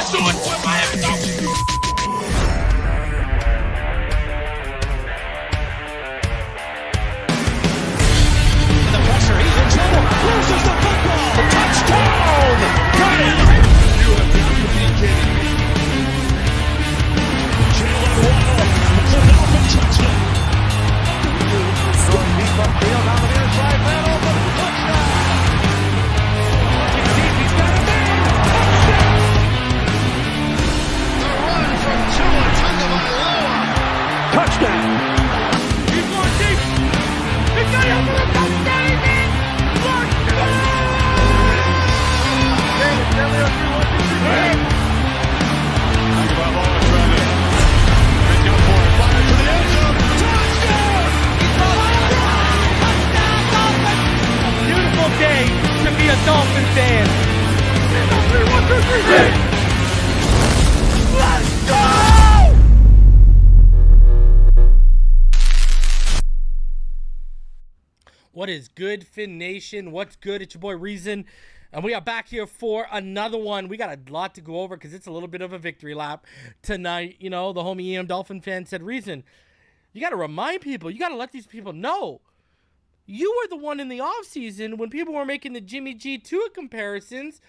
Let's do it for Miami Dolphins. The pressure, he's in trouble. Loses the football. Touchdown! Got it! You have got to be kidding me. Jalen Waddle. It's a Dolphin touchdown. Throwing deep upfield on the near side. Man open. Touchdown! He's got a man. Touchdown! The run from Tua Tagovailoa. Touchdown! He's going deep. He's got it for a touchdown. Beautiful day to be a Dolphin fan. Let's go! What is good, Fin Nation? What's good? It's your boy Reason. And we are back here for another one. We got a lot to go over because it's a little bit of a victory lap tonight. You know, the homie EM Dolphin fan said, Reason, you got to remind people. You got to let these people know. You were the one in the offseason when people were making the Jimmy G Tua comparisons.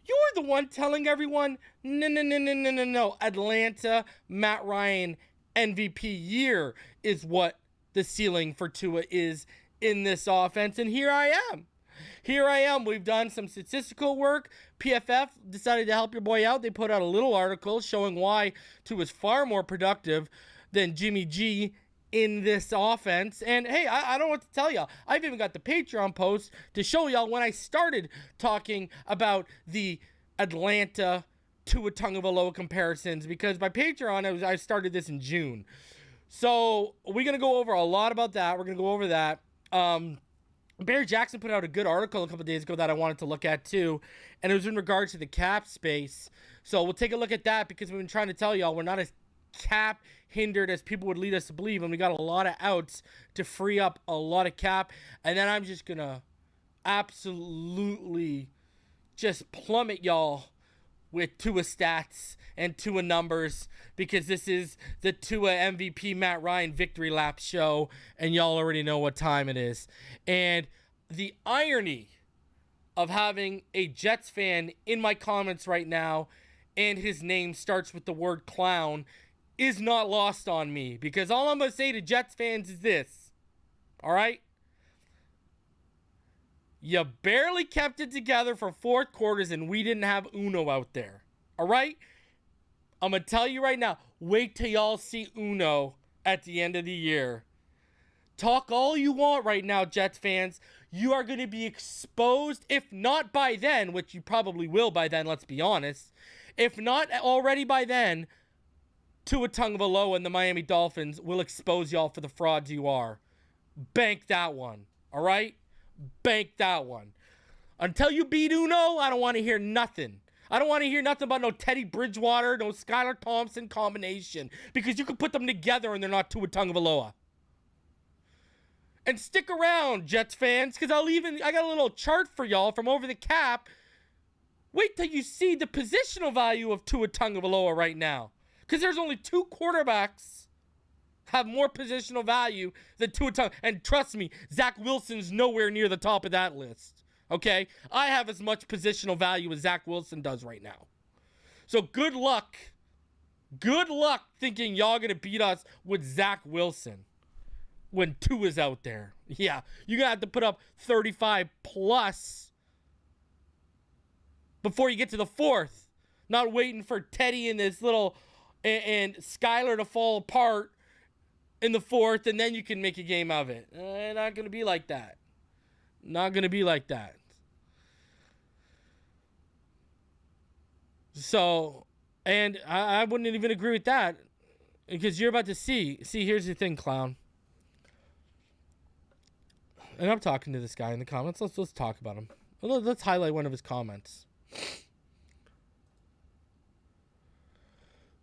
You were the one telling everyone, no. Atlanta, Matt Ryan, MVP year is what the ceiling for Tua is in this offense. And here I am. We've done some statistical work. PFF decided to help your boy out. They put out a little article showing why Tua is far more productive than Jimmy G in this offense. And hey, I don't know what to tell y'all. I've even got the Patreon post to show y'all when I started talking about the Atlanta Tua Tagovailoa comparisons, because by Patreon, I started this in June. So we're going to go over a lot about that. We're going to go over that. Barry Jackson put out a good article a couple days ago that I wanted to look at too, and it was in regards to the cap space. So we'll take a look at that because we've been trying to tell y'all we're not as cap hindered as people would lead us to believe, and we got a lot of outs to free up a lot of cap. And then I'm just gonna absolutely just plummet y'all with Tua stats and Tua numbers, because this is the Tua MVP Matt Ryan victory lap show, and y'all already know what time it is. And the irony of having a Jets fan in my comments right now and his name starts with the word clown is not lost on me, because all I'm going to say to Jets fans is this, all right? You barely kept it together for fourth quarters, and we didn't have Uno out there. All right? I'm going to tell you right now, wait till y'all see Uno at the end of the year. Talk all you want right now, Jets fans. You are going to be exposed, if not by then, which you probably will by then, let's be honest. If not already by then, Tua Tagovailoa and the Miami Dolphins will expose y'all for the frauds you are. Bank that one. All right? Bank that one. Until you beat Uno, I don't want to hear nothing. I don't want to hear nothing about no Teddy Bridgewater, no Skylar Thompson combination, because you can put them together and they're not Tua Tagovailoa. And stick around, Jets fans, because I got a little chart for y'all from Over the Cap. Wait till you see the positional value of Tua Tagovailoa right now, because there's only two quarterbacks have more positional value than Tua Tagovailoa. And trust me, Zach Wilson's nowhere near the top of that list. Okay? I have as much positional value as Zach Wilson does right now. So good luck. Good luck thinking y'all going to beat us with Zach Wilson when Tua's out there. Yeah, you're going to have to put up 35 plus before you get to the fourth. Not waiting for Teddy and this little and Skylar to fall apart in the fourth, and then you can make a game of it. Not going to be like that. Not going to be like that. So, and I wouldn't even agree with that, because you're about to see. See, here's the thing, clown. And I'm talking to this guy in the comments. Let's talk about him. Let's highlight one of his comments.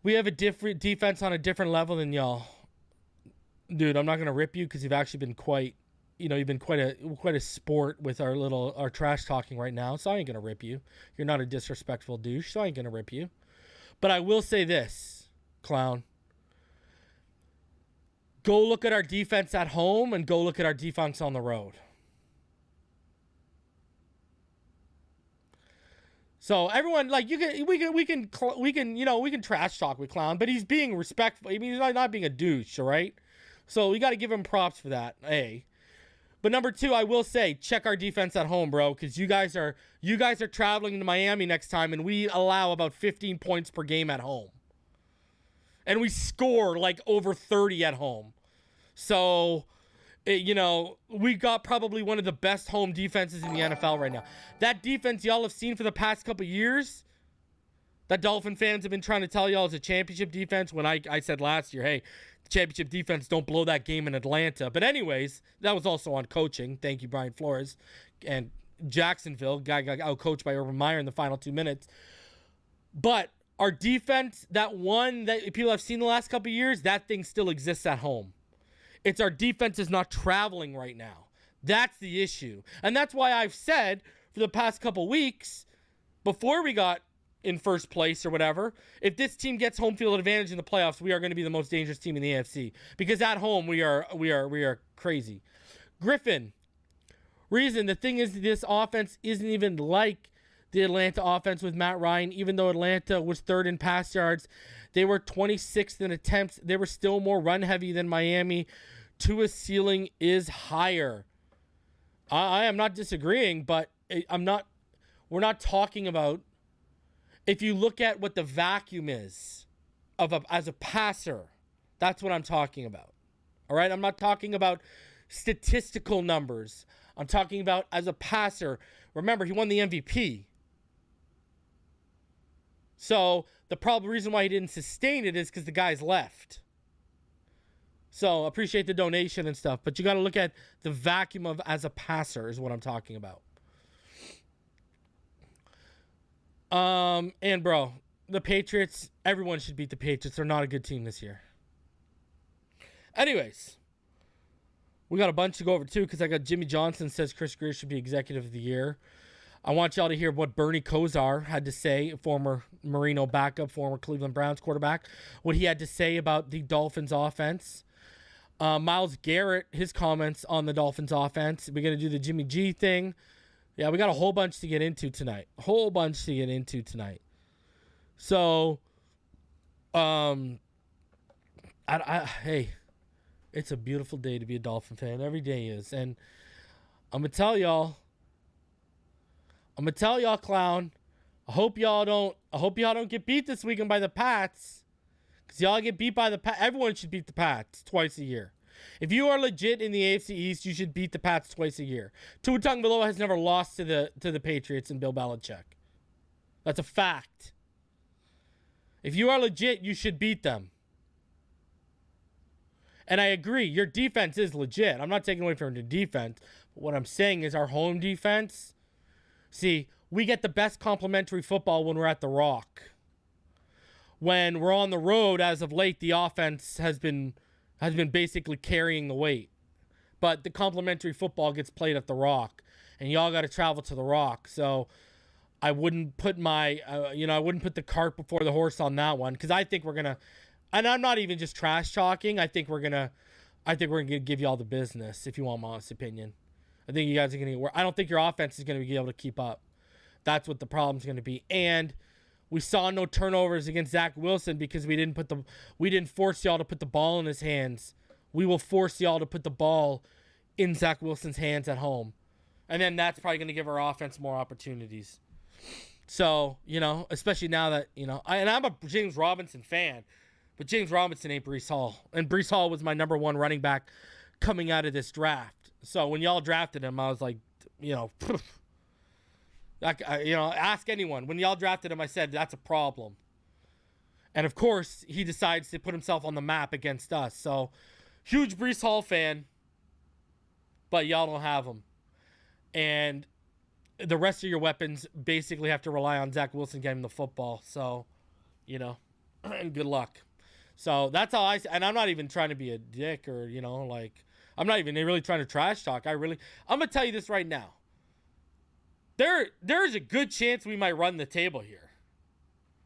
We have a different defense on a different level than y'all. Dude, I'm not going to rip you because you've actually been you've been quite a sport with our trash talking right now, so I ain't going to rip you. You're not a disrespectful douche, so I ain't going to rip you. But I will say this, Clown. Go look at our defense at home and go look at our defense on the road. So everyone, like, we can trash talk with Clown, but he's being respectful. I mean, he's not being a douche, all right? So we got to give him props for that. A. But number 2, I will say, check our defense at home, bro, because you guys are traveling to Miami next time, and we allow about 15 points per game at home, and we score like over 30 at home. So, we got probably one of the best home defenses in the NFL right now. That defense y'all have seen for the past couple of years, that Dolphin fans have been trying to tell y'all is a championship defense, when I said last year, hey, the championship defense, don't blow that game in Atlanta. But anyways, that was also on coaching. Thank you, Brian Flores. And Jacksonville, guy got out-coached by Urban Meyer in the final 2 minutes. But our defense, that one that people have seen the last couple of years, that thing still exists at home. It's our defense is not traveling right now. That's the issue. And that's why I've said for the past couple weeks, before we got in first place or whatever, if this team gets home field advantage in the playoffs, we are going to be the most dangerous team in the AFC. Because at home, we are crazy. Griffin, reason, the thing is, this offense isn't even like the Atlanta offense with Matt Ryan. Even though Atlanta was 3rd in pass yards, they were 26th in attempts. They were still more run heavy than Miami. Tua's ceiling is higher. I am not disagreeing, but we're not talking about, if you look at what the vacuum is as a passer, that's what I'm talking about. All right? I'm not talking about statistical numbers. I'm talking about as a passer. Remember, he won the MVP. So the reason why he didn't sustain it is because the guy's left. So appreciate the donation and stuff, but you got to look at the vacuum of as a passer is what I'm talking about. And bro, the Patriots, everyone should beat the Patriots. They're not a good team this year. Anyways, we got a bunch to go over too, because I got Jimmy Johnson says Chris Greer should be executive of the year. I want y'all to hear what Bernie Kosar had to say, former Marino backup, former Cleveland Browns quarterback, what he had to say about the Dolphins offense. Myles Garrett, his comments on the Dolphins offense. We're going to do the Jimmy G thing. Yeah, we got a whole bunch to get into tonight. So, hey, it's a beautiful day to be a Dolphin fan. Every day is. And I'm going to tell y'all, Clown, I hope y'all don't get beat this weekend by the Pats. Because y'all get beat by the Pats. Everyone should beat the Pats twice a year. If you are legit in the AFC East, you should beat the Pats twice a year. Tua Tagovailoa has never lost to the Patriots and Bill Belichick. That's a fact. If you are legit, you should beat them. And I agree, your defense is legit. I'm not taking away from the defense. But what I'm saying is our home defense, see, we get the best complimentary football when we're at the Rock. When we're on the road, as of late, the offense has been basically carrying the weight. But the complimentary football gets played at the Rock, and y'all got to travel to the Rock. So I wouldn't put I wouldn't put the cart before the horse on that one, because I think we're gonna, and I'm not even just trash talking. I think we're gonna give y'all the business. If you want my honest opinion, I think you guys are gonna. I don't think your offense is gonna be able to keep up. That's what the problem's gonna be, and we saw no turnovers against Zach Wilson because we didn't force y'all to put the ball in his hands. We will force y'all to put the ball in Zach Wilson's hands at home. And then that's probably going to give our offense more opportunities. So, especially now that, and I'm a James Robinson fan, but James Robinson ain't Breece Hall. And Breece Hall was my number 1 running back coming out of this draft. So when y'all drafted him, I was like, ask anyone. When y'all drafted him, I said, that's a problem. And of course, he decides to put himself on the map against us. So, huge Breece Hall fan, but y'all don't have him. And the rest of your weapons basically have to rely on Zach Wilson getting the football. So, and good luck. So, that's how and I'm not even trying to be a dick or, I'm not even really trying to trash talk. I'm going to tell you this right now. There's a good chance we might run the table here.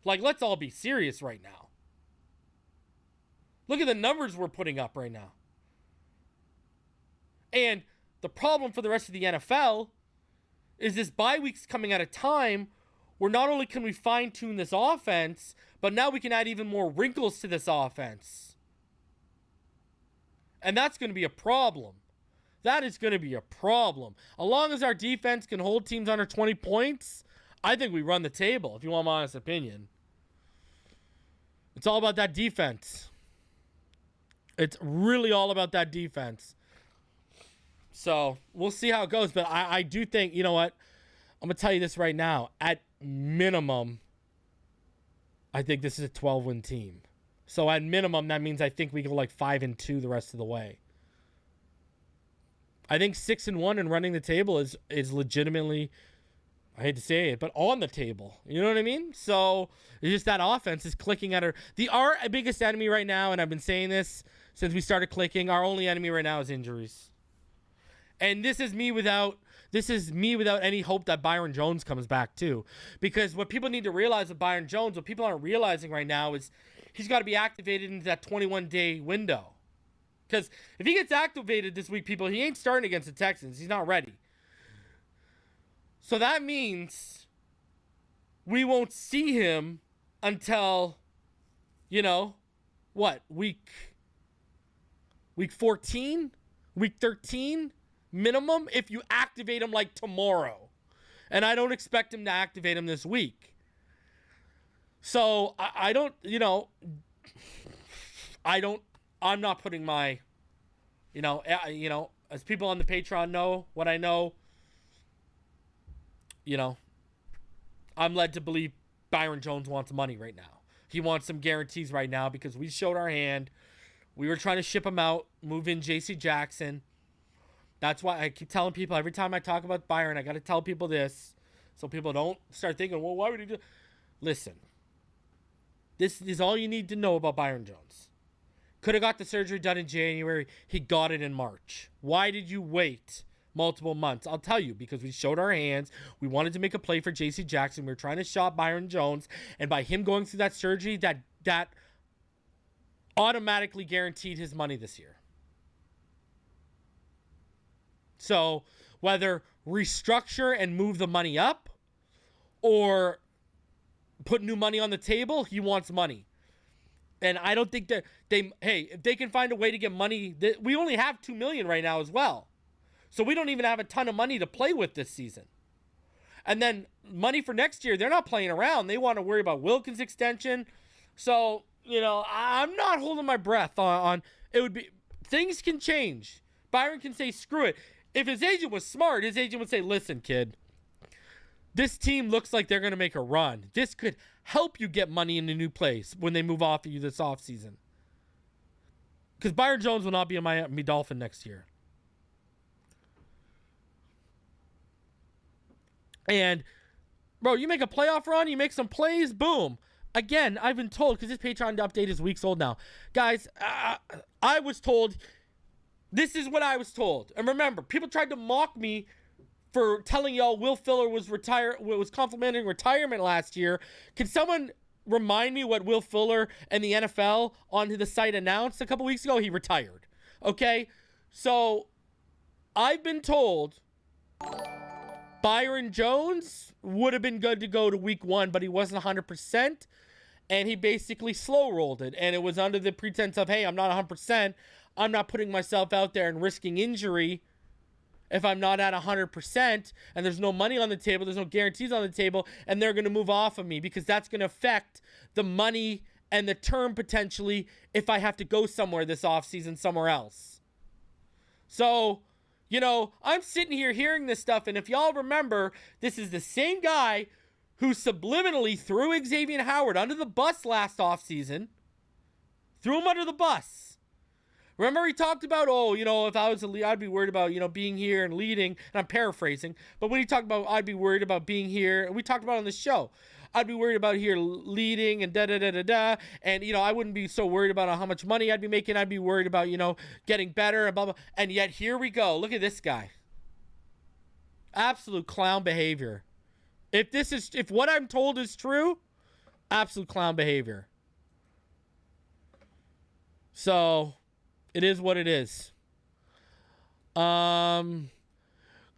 Like, let's all be serious right now. Look at the numbers we're putting up right now. And the problem for the rest of the NFL is this bye week's coming at a time where not only can we fine-tune this offense, but now we can add even more wrinkles to this offense. And that's going to be a problem. That is going to be a problem. As long as our defense can hold teams under 20 points, I think we run the table, if you want my honest opinion. It's all about that defense. It's really all about that defense. So we'll see how it goes. But I do think, you know what? I'm going to tell you this right now. At minimum, I think this is a 12-win team. So at minimum, that means I think we go like 5-2 the rest of the way. I think 6-1 and running the table is legitimately, I hate to say it, but on the table. You know what I mean? So it's just that offense is clicking at her. Our biggest enemy right now, and I've been saying this since we started clicking, our only enemy right now is injuries. And this is me without any hope that Byron Jones comes back too. Because what people need to realize with Byron Jones, what people aren't realizing right now is he's got to be activated into that 21-day window. Because if he gets activated this week, people, he ain't starting against the Texans. He's not ready. So that means we won't see him until, what, week 14? Week 13? Minimum, if you activate him like tomorrow. And I don't expect him to activate him this week. So I'm not putting my, as people on the Patreon know what I know, I'm led to believe Byron Jones wants money right now. He wants some guarantees right now because we showed our hand. We were trying to ship him out, move in J.C. Jackson. That's why I keep telling people every time I talk about Byron, I got to tell people this so people don't start thinking, well, why would he do? Listen, this is all you need to know about Byron Jones. Could have got the surgery done in January. He got it in March. Why did you wait multiple months? I'll tell you, because we showed our hands. We wanted to make a play for J.C. Jackson. We were trying to shop Byron Jones. And by him going through that surgery, that automatically guaranteed his money this year. So whether restructure and move the money up or put new money on the table, he wants money. And I don't think that if they can find a way to get money, we only have $2 million right now as well. So we don't even have a ton of money to play with this season. And then money for next year, they're not playing around. They want to worry about Wilkins' extension. So, I'm not holding my breath on it would be, things can change. Byron can say, screw it. If his agent was smart, his agent would say, listen, kid, this team looks like they're going to make a run. This could help you get money in a new place when they move off of you this offseason. Because Byron Jones will not be a Miami Dolphin next year. And, bro, you make a playoff run, you make some plays, boom. Again, I've been told, because this Patreon update is weeks old now. Guys, I was told... This is what I was told. And remember, people tried to mock me for telling y'all Will Fuller was complimenting retirement last year. Can someone remind me what Will Fuller and the NFL on the site announced a couple weeks ago? He retired. Okay? So, I've been told Byron Jones would have been good to go to week 1, but he wasn't 100%. And he basically slow-rolled it. And it was under the pretense of, hey, I'm not 100%. I'm not putting myself out there and risking injury if I'm not at 100%, and there's no money on the table, there's no guarantees on the table, and they're going to move off of me because that's going to affect the money and the term potentially if I have to go somewhere this offseason somewhere else. So, I'm sitting here hearing this stuff, and if y'all remember, this is the same guy who subliminally threw Xavier Howard under the bus last offseason, threw him under the bus. Remember he talked about, if I was a lead, I'd be worried about, being here and leading. And I'm paraphrasing. But when he talked about, I'd be worried about being here. And we talked about it on the show. I'd be worried about here leading and da-da-da-da-da. And, I wouldn't be so worried about how much money I'd be making. I'd be worried about, getting better and blah, blah. And yet here we go. Look at this guy. Absolute clown behavior. If what I'm told is true, Absolute clown behavior. So, it is what it is. Griffin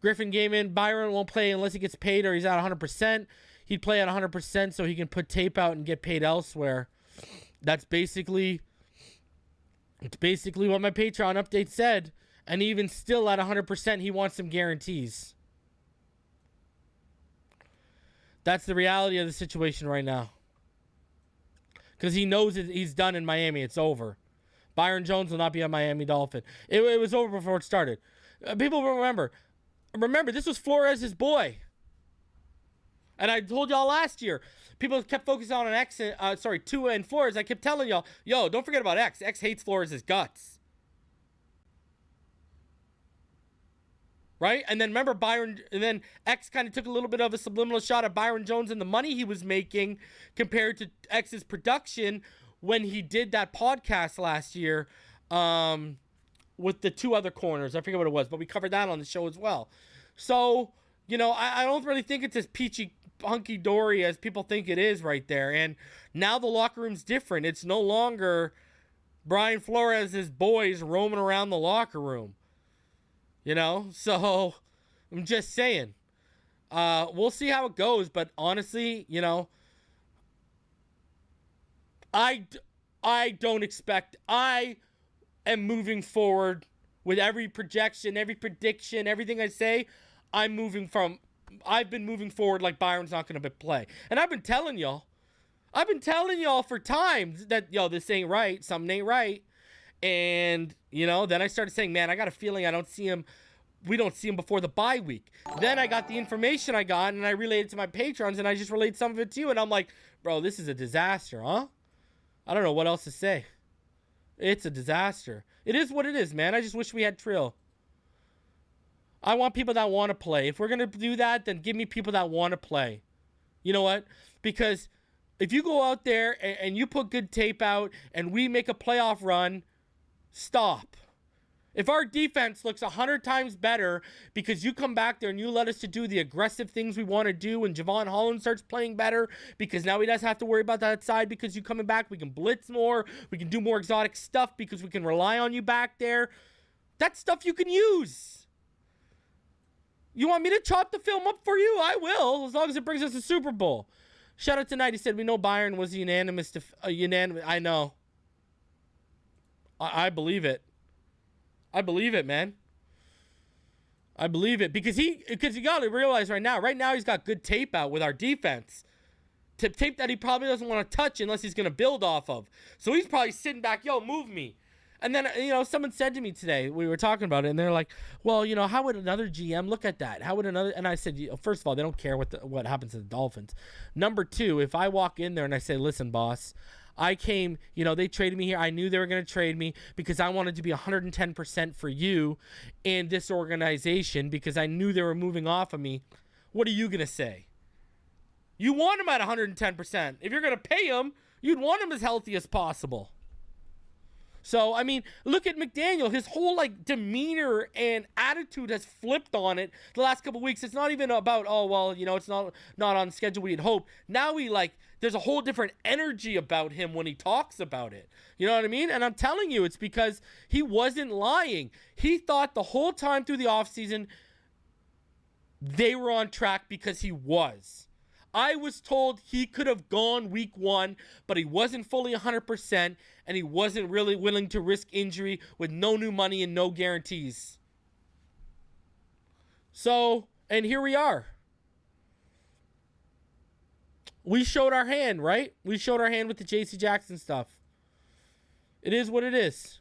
Gaiman, Byron won't play unless he gets paid or he's at 100%. He'd play at 100% so he can put tape out and get paid elsewhere. It's basically what my Patreon update said. And even still at 100%, he wants some guarantees. That's the reality of the situation right now. Because he knows he's done in Miami. It's over. Byron Jones will not be a Miami Dolphin. It was over before it started. People remember, this was Flores' boy. And I told y'all last year, people kept focusing on Tua and Flores. I kept telling y'all, yo, don't forget about X. X hates Flores' guts. Right? And then remember and then X kind of took a little bit of a subliminal shot at Byron Jones and the money he was making compared to X's production when he did that podcast last year with the two other corners. I forget what it was, but we covered that on the show as well. So, I don't really think it's as peachy hunky-dory as people think it is right there. And now the locker room's different. It's no longer Brian Flores' boys roaming around the locker room. So I'm just saying. We'll see how it goes, but honestly, I don't expect. I am moving forward with every projection, every prediction, everything I say. I've been moving forward like Byron's not going to play. And I've been telling y'all for times that, this ain't right. Something ain't right. And, then I started saying, man, I got a feeling I don't see him. We don't see him before the bye week. Then I got the information I got, and I relayed it to my patrons, and I just relayed some of it to you. And I'm like, bro, this is a disaster, huh? I don't know what else to say. It's a disaster. It is what it is, man. I just wish we had Trill. I want people that want to play. If we're going to do that, then give me people that want to play. You know what? Because if you go out there and you put good tape out and we make a playoff run, stop. If our defense looks 100 times better because you come back there and you let us to do the aggressive things we want to do and Javon Holland starts playing better because now he doesn't have to worry about that side because you coming back, we can blitz more, we can do more exotic stuff because we can rely on you back there. That's stuff you can use. You want me to chop the film up for you? I will, as long as it brings us a Super Bowl. Shout out tonight. He said, we know Byron was unanimous. I know. I believe it. I believe it, man. I believe it because you got to realize right now he's got good tape out with our defense. Tape that he probably doesn't want to touch unless he's going to build off of. So he's probably sitting back, yo, move me. And then, someone said to me today, we were talking about it, and they're like, well, how would another GM look at that? How would another, and I said, first of all, they don't care what happens to the Dolphins. Number two, if I walk in there and I say, listen, boss, I came, they traded me here. I knew they were going to trade me because I wanted to be 110% for you and this organization because I knew they were moving off of me. What are you going to say? You want him at 110%. If you're going to pay him, you'd want him as healthy as possible. So, look at McDaniel. His whole, demeanor and attitude has flipped on it the last couple of weeks. It's not even about, it's not on schedule we had hoped. Now there's a whole different energy about him when he talks about it. You know what I mean? And I'm telling you, it's because he wasn't lying. He thought the whole time through the offseason they were on track because he was. I was told he could have gone week 1, but he wasn't fully 100%, and he wasn't really willing to risk injury with no new money and no guarantees. So, and here we are. We showed our hand, right? We showed our hand with the J.C. Jackson stuff. It is what it is.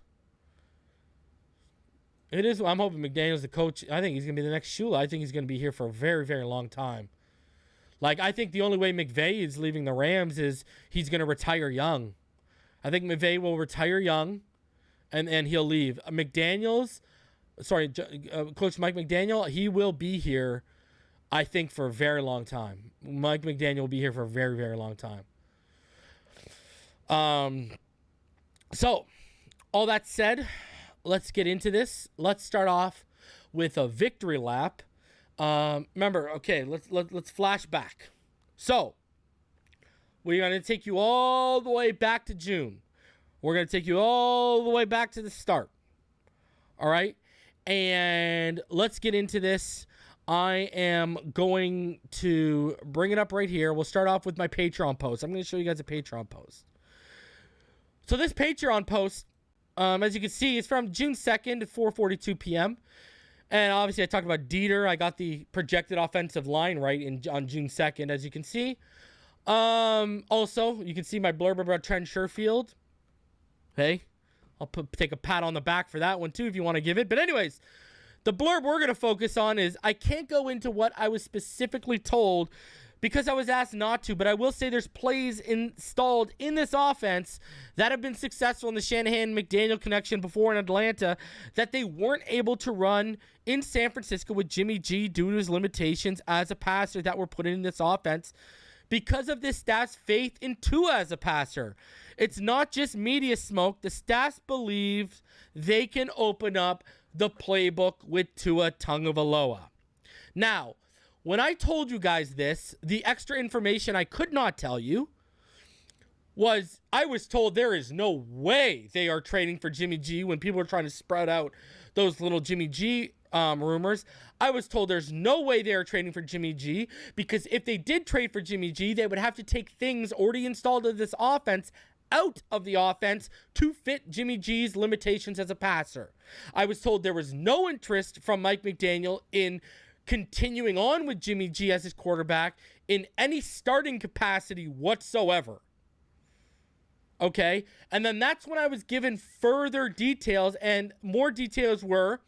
It is. I'm hoping McDaniel's the coach. I think he's going to be the next Shula. I think he's going to be here for a very, very long time. I think the only way McVay is leaving the Rams is he's going to retire young. I think McVay will retire young, and he'll leave. Coach Mike McDaniel, he will be here, I think, for a very long time. Mike McDaniel will be here for a very, very long time. So, all that said, let's get into this. Let's start off with a victory lap. Remember, okay, let's flash back. So, We're going to take you all the way back to June. We're going to take you all the way back to the start. All right? And let's get into this. I am going to bring it up right here. We'll start off with my Patreon post. I'm going to show you guys a Patreon post. So this Patreon post, as you can see, is from June 2nd at 4:42 p.m. And obviously I talked about Dieter. I got the projected offensive line right on June 2nd, as you can see. Also, you can see my blurb about Trent Sherfield. Hey, I'll take a pat on the back for that one too if you want to give it. But anyways, the blurb we're going to focus on is I can't go into what I was specifically told because I was asked not to, but I will say there's plays installed in this offense that have been successful in the Shanahan-McDaniel connection before in Atlanta that they weren't able to run in San Francisco with Jimmy G due to his limitations as a passer that were put in this offense because of this staff's faith in Tua as a passer. It's not just media smoke. The staff believes they can open up the playbook with Tua Tagovailoa. Now, when I told you guys this, the extra information I could not tell you was I was told there is no way they are trading for Jimmy G when people are trying to spread out those little Jimmy G rumors. I was told there's no way they are trading for Jimmy G because if they did trade for Jimmy G, they would have to take things already installed in this offense out of the offense to fit Jimmy G's limitations as a passer. I was told there was no interest from Mike McDaniel in continuing on with Jimmy G as his quarterback in any starting capacity whatsoever. Okay? And then that's when I was given further details, and more details were,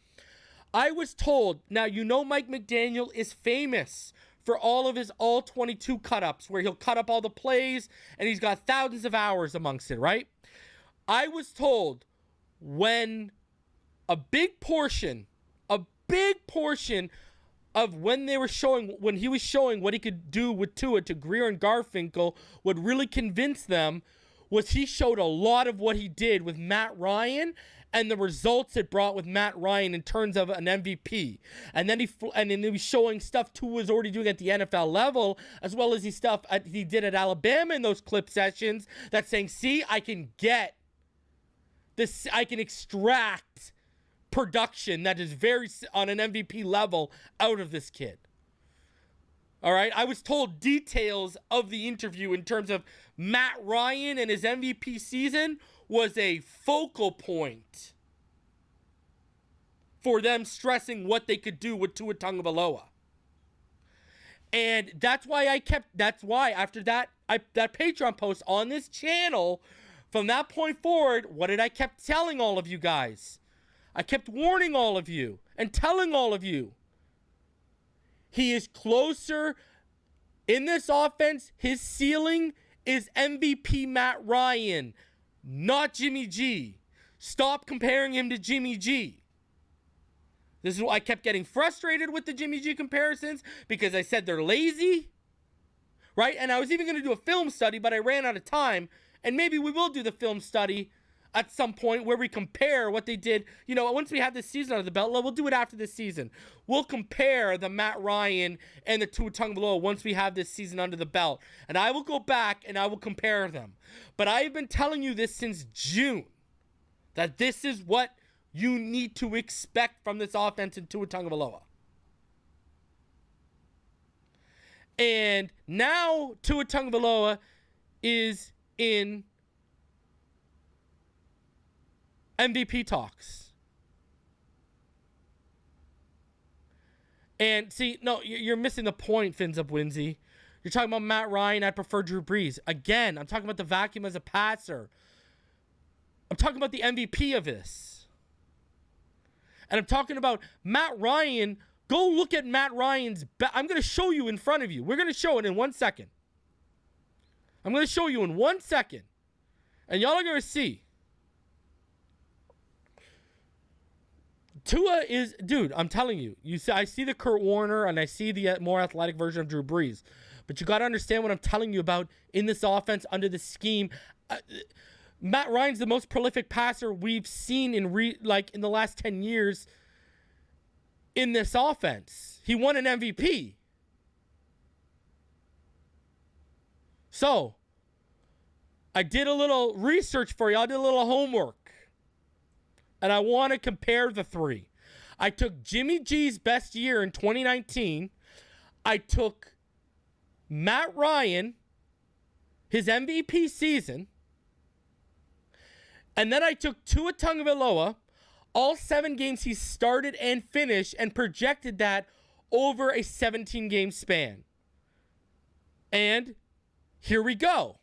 I was told, now you know Mike McDaniel is famous for all of his all 22 cut-ups, where he'll cut up all the plays, and he's got thousands of hours amongst it, right? I was told when a big portion of when he was showing what he could do with Tua to Greer and Garfinkel, what really convinced them was he showed a lot of what he did with Matt Ryan and the results it brought with Matt Ryan in terms of an MVP. And then he was showing stuff Tua was already doing at the NFL level, as well as stuff he did at Alabama in those clip sessions that's saying, see, I can get this, I can extract production that is very on an MVP level out of this kid. All right, I was told details of the interview in terms of Matt Ryan and his MVP season was a focal point for them stressing what they could do with Tua Tagovailoa. And that's why after that Patreon post on this channel, from that point forward, what did I kept telling all of you guys? I kept warning all of you and telling all of you. He is closer in this offense. His ceiling is MVP Matt Ryan, not Jimmy G. Stop comparing him to Jimmy G. This is why I kept getting frustrated with the Jimmy G comparisons, because I said they're lazy, right? And I was even going to do a film study, but I ran out of time. And maybe we will do the film study at some point where we compare what they did. You know, once we have this season under the belt, we'll do it after this season. We'll compare the Matt Ryan and the Tua Tagovailoa once we have this season under the belt. And I will go back and I will compare them. But I have been telling you this since June, that this is what you need to expect from this offense in Tua Tagovailoa. And now Tua Tagovailoa is in MVP talks. And see, no, you're missing the point, Fins Up Winsy. You're talking about Matt Ryan. I prefer Drew Brees. Again, I'm talking about the vacuum as a passer. I'm talking about the MVP of this. And I'm talking about Matt Ryan. Go look at Matt Ryan's. I'm going to show you in front of you. We're going to show it in 1 second. I'm going to show you in 1 second. And y'all are going to see. Tua is, dude, I'm telling you. I see the Kurt Warner and I see the more athletic version of Drew Brees. But you got to understand what I'm telling you about in this offense under the scheme. Matt Ryan's the most prolific passer we've seen in the last 10 years in this offense. He won an MVP. So, I did a little research for you. I did a little homework. And I want to compare the three. I took Jimmy G's best year in 2019. I took Matt Ryan, his MVP season. And then I took Tua Tagovailoa, all 7 games he started and finished, and projected that over a 17-game span. And here we go.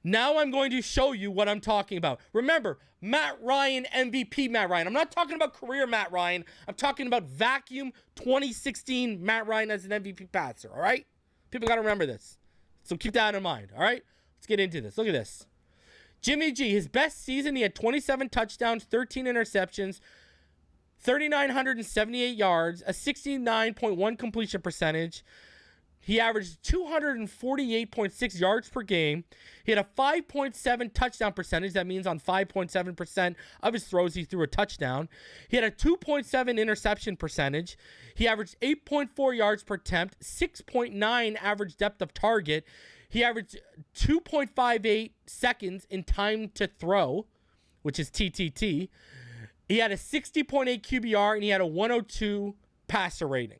Now I'm going to show you what I'm talking about. Remember, Matt Ryan, MVP Matt Ryan. I'm not talking about career Matt Ryan. I'm talking about vacuum 2016 Matt Ryan as an MVP passer, all right? People got to remember this. So keep that in mind, all right? Let's get into this. Look at this. Jimmy G, his best season, he had 27 touchdowns, 13 interceptions, 3,978 yards, a 69.1 completion percentage. He averaged 248.6 yards per game. He had a 5.7 touchdown percentage. That means on 5.7% of his throws, he threw a touchdown. He had a 2.7 interception percentage. He averaged 8.4 yards per attempt, 6.9 average depth of target. He averaged 2.58 seconds in time to throw, which is TTT. He had a 60.8 QBR, and he had a 102 passer rating.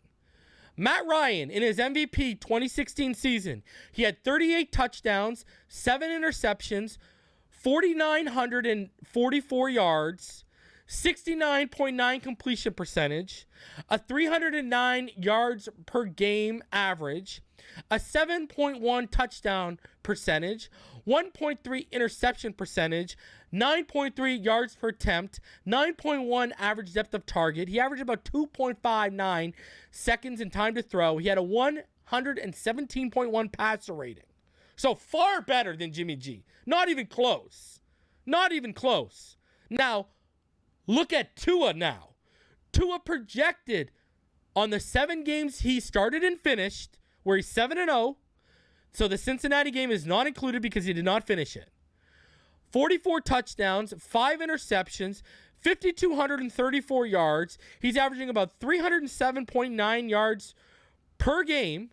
Matt Ryan, in his MVP 2016 season, he had 38 touchdowns, 7 interceptions, 4,944 yards, 69.9 completion percentage, a 309 yards per game average, a 7.1 touchdown percentage, 1.3 interception percentage, 9.3 yards per attempt, 9.1 average depth of target. He averaged about 2.59 seconds in time to throw. He had a 117.1 passer rating. So far better than Jimmy G. Not even close. Not even close. Now, look at Tua now. Tua projected on the 7 games he started and finished, where he's 7-0. So the Cincinnati game is not included because he did not finish it. 44 touchdowns, 5 interceptions, 5,234 yards. He's averaging about 307.9 yards per game.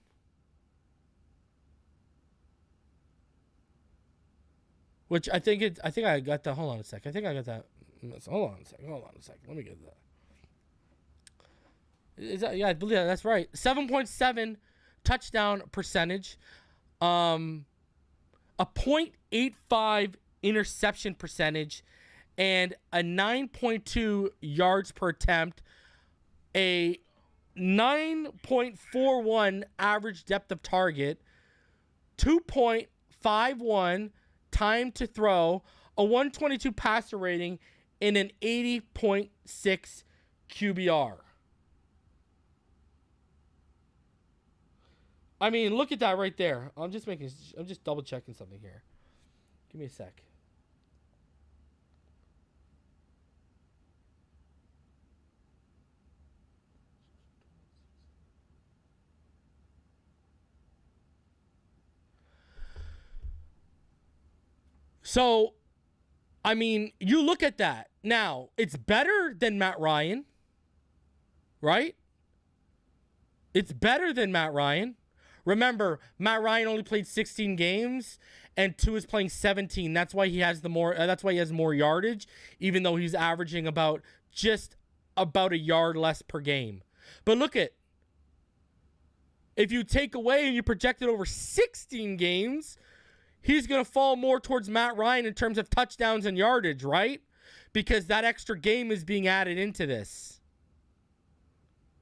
Which I think I got that. Hold on a sec. I think I got that. Hold on a sec. Let me get that. Is that, yeah, I believe that's right. 7.7 touchdown percentage. A 0.85 interception percentage, and a 9.2 yards per attempt, a 9.41 average depth of target, 2.51 time to throw, a 122 passer rating, and an 80.6 QBR. I mean, look at that right there. I'm just double checking something here. Give me a sec. So, I mean, you look at that. Now, it's better than Matt Ryan, right? It's better than Matt Ryan. Remember, Matt Ryan only played 16 games, and Tua is playing 17. That's why he has That's why he has more yardage, even though he's averaging about a yard less per game. But look at, if you take away and you project it over 16 games, he's going to fall more towards Matt Ryan in terms of touchdowns and yardage, right? Because that extra game is being added into this.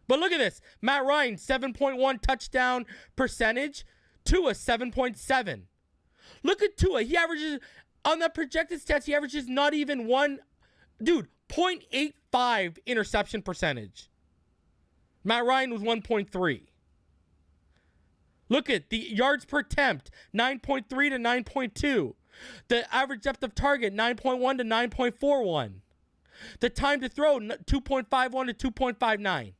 But look at this. Matt Ryan, 7.1 touchdown percentage. Tua, 7.7. Look at Tua. He averages, on the projected stats, he averages not even 0.85 interception percentage. Matt Ryan was 1.3. Look at the yards per attempt, 9.3 to 9.2. The average depth of target, 9.1 to 9.41. The time to throw, 2.51 to 2.59.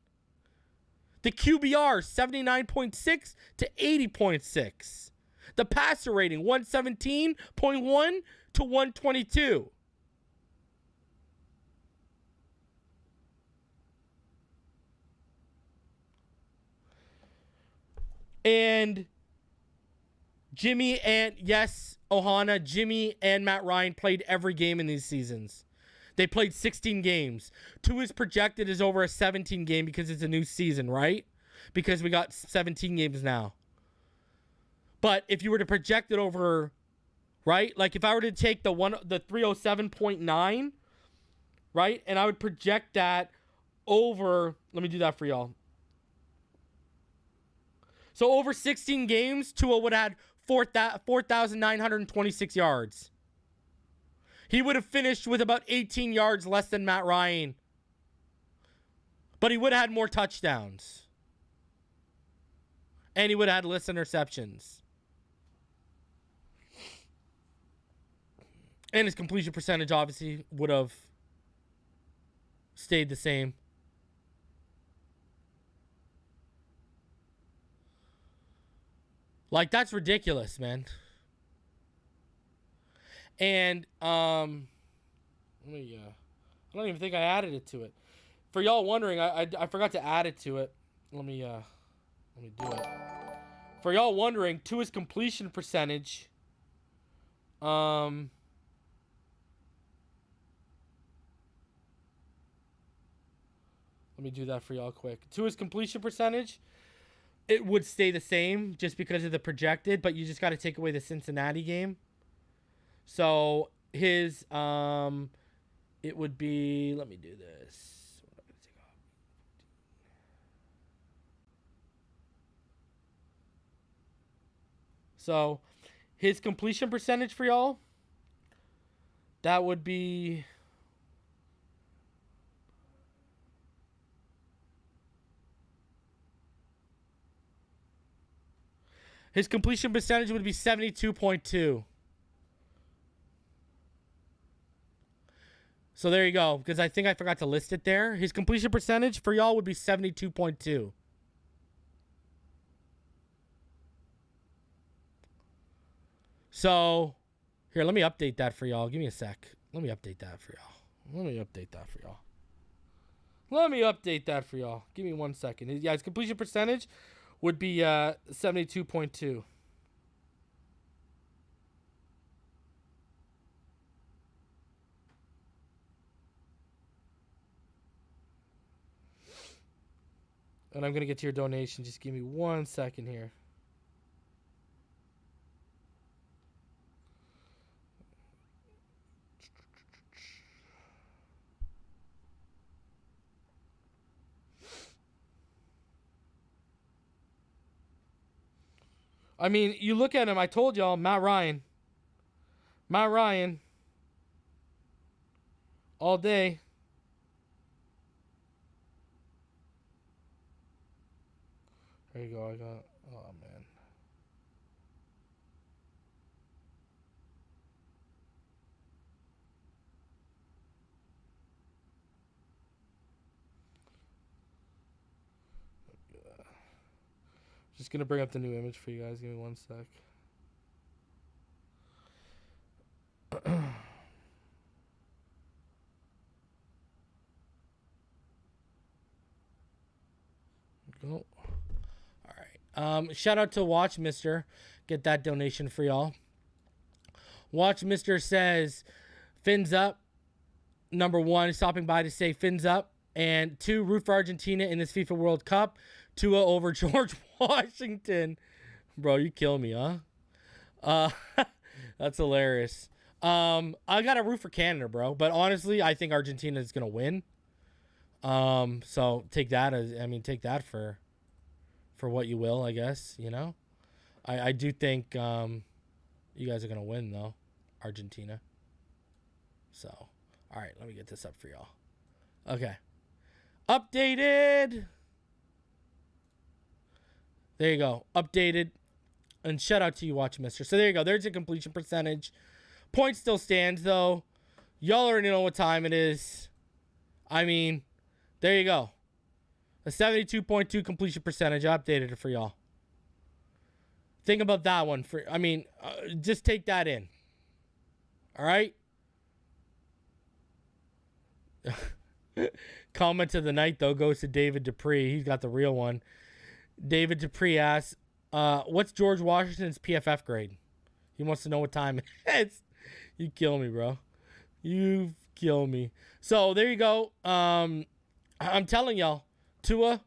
The QBR, 79.6 to 80.6. The passer rating, 117.1 to 122. And Jimmy and Matt Ryan played every game in these seasons. They played 16 games. Tua's projected is over a 17 game because it's a new season, right? Because we got 17 games now. But if you were to project it over, right? Like if I were to take the 307.9, right? And I would project that over, let me do that for y'all. So over 16 games, Tua would have had 4,926 yards. He would have finished with about 18 yards less than Matt Ryan. But he would have had more touchdowns. And he would have had less interceptions. And his completion percentage obviously would have stayed the same. Like, that's ridiculous, man. And I don't even think I added it to it. For y'all wondering, I forgot to add it to it. Let me do it. For y'all wondering, to his completion percentage, let me do that for y'all quick. To his completion percentage, it would stay the same just because of the projected, but you just got to take away the Cincinnati game. So his it would be, let me do this. So his completion percentage for y'all, that would be his completion percentage would be 72.2. So there you go, because I think I forgot to list it there. His completion percentage for y'all would be 72.2. So, here, let me update that for y'all. Give me a sec. Let me update that for y'all. Give me 1 second. Yeah, his completion percentage would be 72.2. And I'm going to get to your donation. Just give me 1 second here. I mean, you look at him. I told y'all, Matt Ryan. All day. There you go. I got. Oh man. Just gonna bring up the new image for you guys. Give me 1 sec. Go. All right. Shout out to Watch Mister. Get that donation for y'all. Watch Mister says, fins up. Number 1, stopping by to say fins up. And 2, root for Argentina in this FIFA World Cup. Tua over George Washington. Bro, you kill me, huh? That's hilarious. I got a root for Canada, bro. But honestly, I think Argentina is going to win. So take that for what you will, I guess, you know. I do think you guys are going to win, though, Argentina. So, all right, let me get this up for y'all. Okay. Updated. There you go. Updated. And shout out to you, Watch Mister. So there you go. There's a completion percentage. Point still stands, though. Y'all already know what time it is. I mean, there you go. A 72.2 completion percentage. I updated it for y'all. Think about that one. Just take that in. All right? Comment of the night, though, goes to David Dupree. He's got the real one. David Dupree asks, What's George Washington's PFF grade? He wants to know what time it's. You kill me, bro. You kill me. So there you go. I'm telling y'all, Tua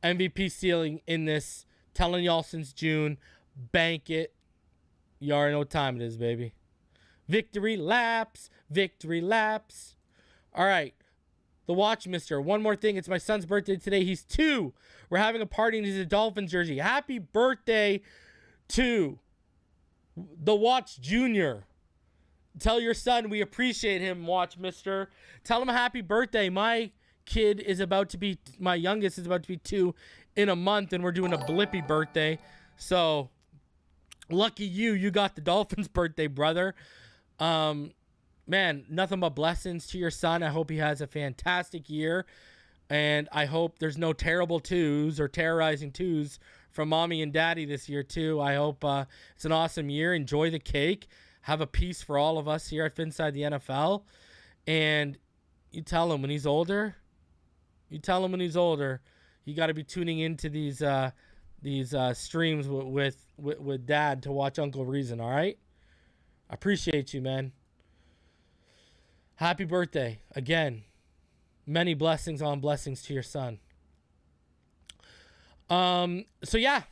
MVP ceiling in this. Telling y'all since June. Bank it. You already know what time it is, baby. Victory laps. Victory laps. All right. The Watch Mister. One more thing. It's my son's birthday today. He's 2. We're having a party and he's a Dolphins jersey. Happy birthday to the Watch Jr. Tell your son we appreciate him, Watch Mister. Tell him happy birthday. My youngest is about to be 2 in a month, and we're doing a blippy birthday. So, lucky you got the Dolphins birthday, brother. Man, nothing but blessings to your son. I hope he has a fantastic year. And I hope there's no terrible 2s or terrorizing 2s from mommy and daddy this year, too. I hope it's an awesome year. Enjoy the cake. Have a piece for all of us here at Finside the NFL. And you tell him when he's older, you got to be tuning into these streams with dad to watch Uncle Reason, all right? I appreciate you, man. Happy birthday. Again, many blessings on blessings to your son. So yeah,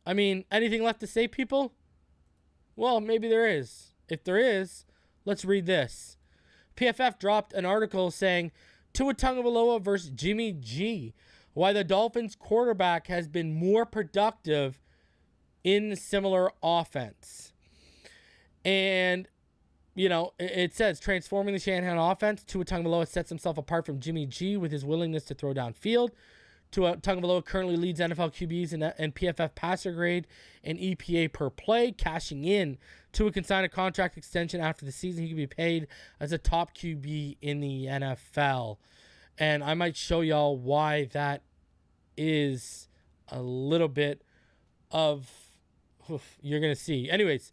I mean, anything left to say, people? Well, maybe there is. If there is, let's read this. PFF dropped an article saying Tua Tagovailoa versus Jimmy G, why the Dolphins quarterback has been more productive in similar offense. And, you know, it says transforming the Shanahan offense. Tua Tagovailoa sets himself apart from Jimmy G with his willingness to throw downfield. Tua Tagovailoa currently leads NFL QBs in PFF passer grade and EPA per play, cashing in. Tua can sign a contract extension after the season. He can be paid as a top QB in the NFL. And I might show y'all why that is a little bit of... you're going to see. Anyways,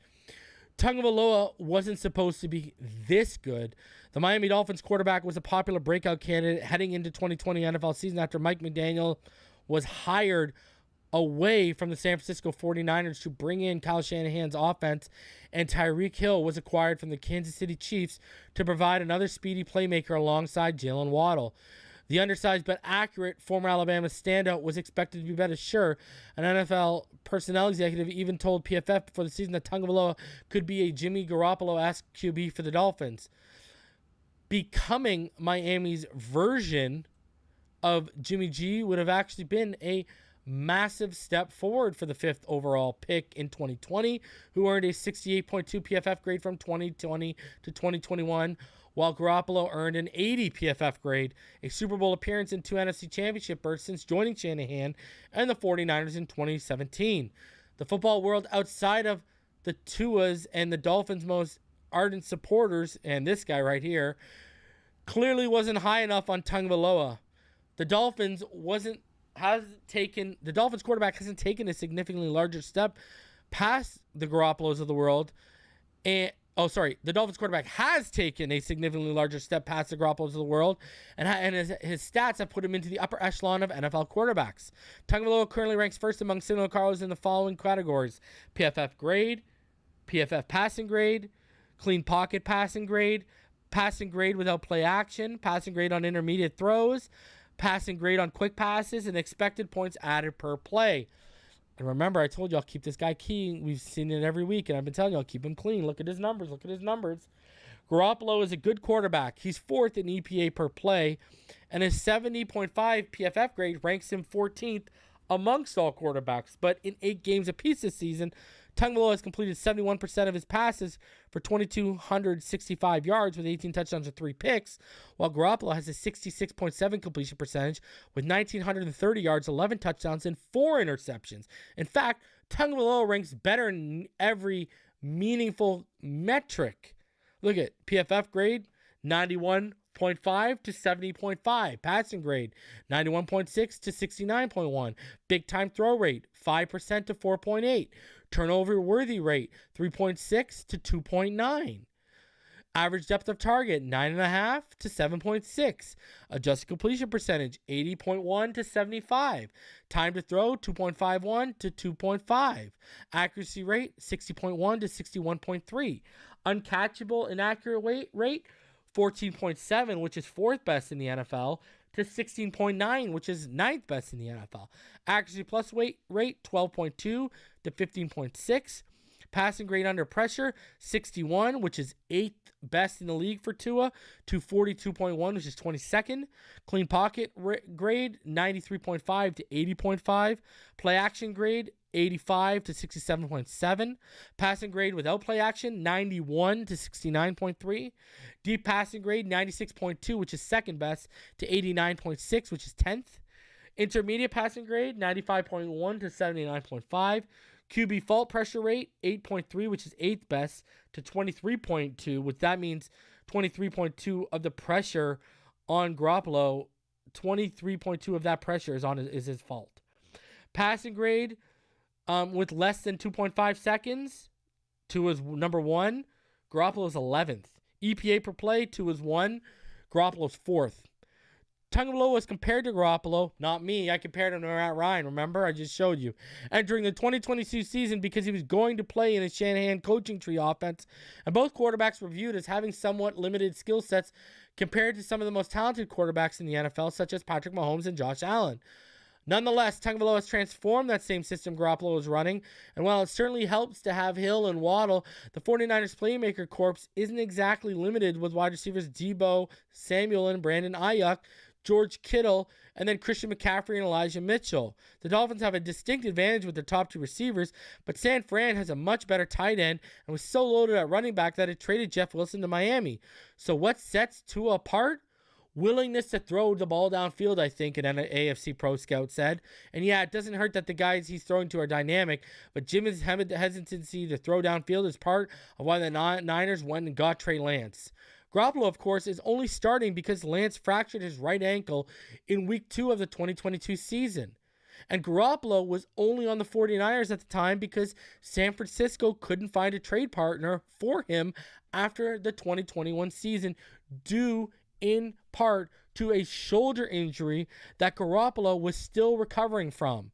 Tagovailoa wasn't supposed to be this good. The Miami Dolphins quarterback was a popular breakout candidate heading into 2020 NFL season after Mike McDaniel was hired away from the San Francisco 49ers to bring in Kyle Shanahan's offense, and Tyreek Hill was acquired from the Kansas City Chiefs to provide another speedy playmaker alongside Jalen Waddle. The undersized but accurate former Alabama standout was expected to be better. Sure, an NFL personnel executive even told PFF before the season that Tagovailoa could be a Jimmy Garoppolo-esque QB for the Dolphins. Becoming Miami's version of Jimmy G would have actually been a massive step forward for the 5th overall pick in 2020, who earned a 68.2 PFF grade from 2020 to 2021, while Garoppolo earned an 80 PFF grade, a Super Bowl appearance, and 2 NFC Championship berths since joining Shanahan and the 49ers in 2017. The football world outside of the Tuas and the Dolphins' most ardent supporters, and this guy right here, clearly wasn't high enough on Tagovailoa. The Dolphins quarterback hasn't taken a significantly larger step past the Garoppolos of the world. The Dolphins quarterback has taken a significantly larger step past the Garoppolos of the world, and his stats have put him into the upper echelon of NFL quarterbacks. Tagovailoa currently ranks first among Signal Carlos in the following categories: PFF grade, PFF passing grade, clean pocket passing grade without play action, passing grade on intermediate throws, passing grade on quick passes, and expected points added per play. And remember, I told y'all keep this guy key. We've seen it every week, and I've been telling y'all keep him clean. Look at his numbers. Garoppolo is a good quarterback. He's 4th in EPA per play, and his 70.5 PFF grade ranks him 14th amongst all quarterbacks. But in 8 games apiece this season, Tagovailoa has completed 71% of his passes for 2,265 yards with 18 touchdowns and 3 picks, while Garoppolo has a 66.7 completion percentage with 1,930 yards, 11 touchdowns, and 4 interceptions. In fact, Tagovailoa ranks better in every meaningful metric. Look at PFF grade, 91.5 to 70.5. Passing grade, 91.6 to 69.1. Big time throw rate, 5% to 4.8. Turnover worthy rate, 3.6 to 2.9. Average depth of target, 9.5 to 7.6. Adjusted completion percentage, 80.1 to 75. Time to throw, 2.51 to 2.5. Accuracy rate, 60.1 to 61.3. Uncatchable inaccurate rate, 14.7, which is fourth best in the NFL, to 16.9, which is ninth best in the NFL. Accuracy plus weight rate, 12.2 to 15.6. Passing grade under pressure, 61, which is 8th best in the league for Tua, to 42.1, which is 22nd. Clean pocket grade, 93.5 to 80.5. Play action grade, 85 to 67.7. Passing grade without play action, 91 to 69.3. Deep passing grade, 96.2, which is second best, to 89.6, which is 10th. Intermediate passing grade, 95.1 to 79.5. QB fault pressure rate, 8.3, which is 8th best, to 23.2, which that means 23.2 of the pressure on Garoppolo, 23.2 of that pressure is his fault. Passing grade with less than 2.5 seconds, Tua is number 1. Garoppolo is 11th. EPA per play, Tua is 1. Garoppolo is 4th. Tagovailoa was compared to Garoppolo, not me. I compared him to Matt Ryan, remember? I just showed you. Entering the 2022 season because he was going to play in a Shanahan coaching tree offense, and both quarterbacks were viewed as having somewhat limited skill sets compared to some of the most talented quarterbacks in the NFL, such as Patrick Mahomes and Josh Allen. Nonetheless, Tagovailoa has transformed that same system Garoppolo was running, and while it certainly helps to have Hill and Waddle, the 49ers playmaker corps isn't exactly limited with wide receivers Deebo, Samuel, and Brandon Ayuk, George Kittle, and then Christian McCaffrey and Elijah Mitchell. The Dolphins have a distinct advantage with their top two receivers, but San Fran has a much better tight end and was so loaded at running back that it traded Jeff Wilson to Miami. So what sets Tua apart? Willingness to throw the ball downfield, I think, an AFC Pro Scout said. And yeah, it doesn't hurt that the guys he's throwing to are dynamic, but Jimmy's hesitancy to throw downfield is part of why the Niners went and got Trey Lance. Garoppolo, of course, is only starting because Lance fractured his right ankle in week 2 of the 2022 season. And Garoppolo was only on the 49ers at the time because San Francisco couldn't find a trade partner for him after the 2021 season, due in part to a shoulder injury that Garoppolo was still recovering from.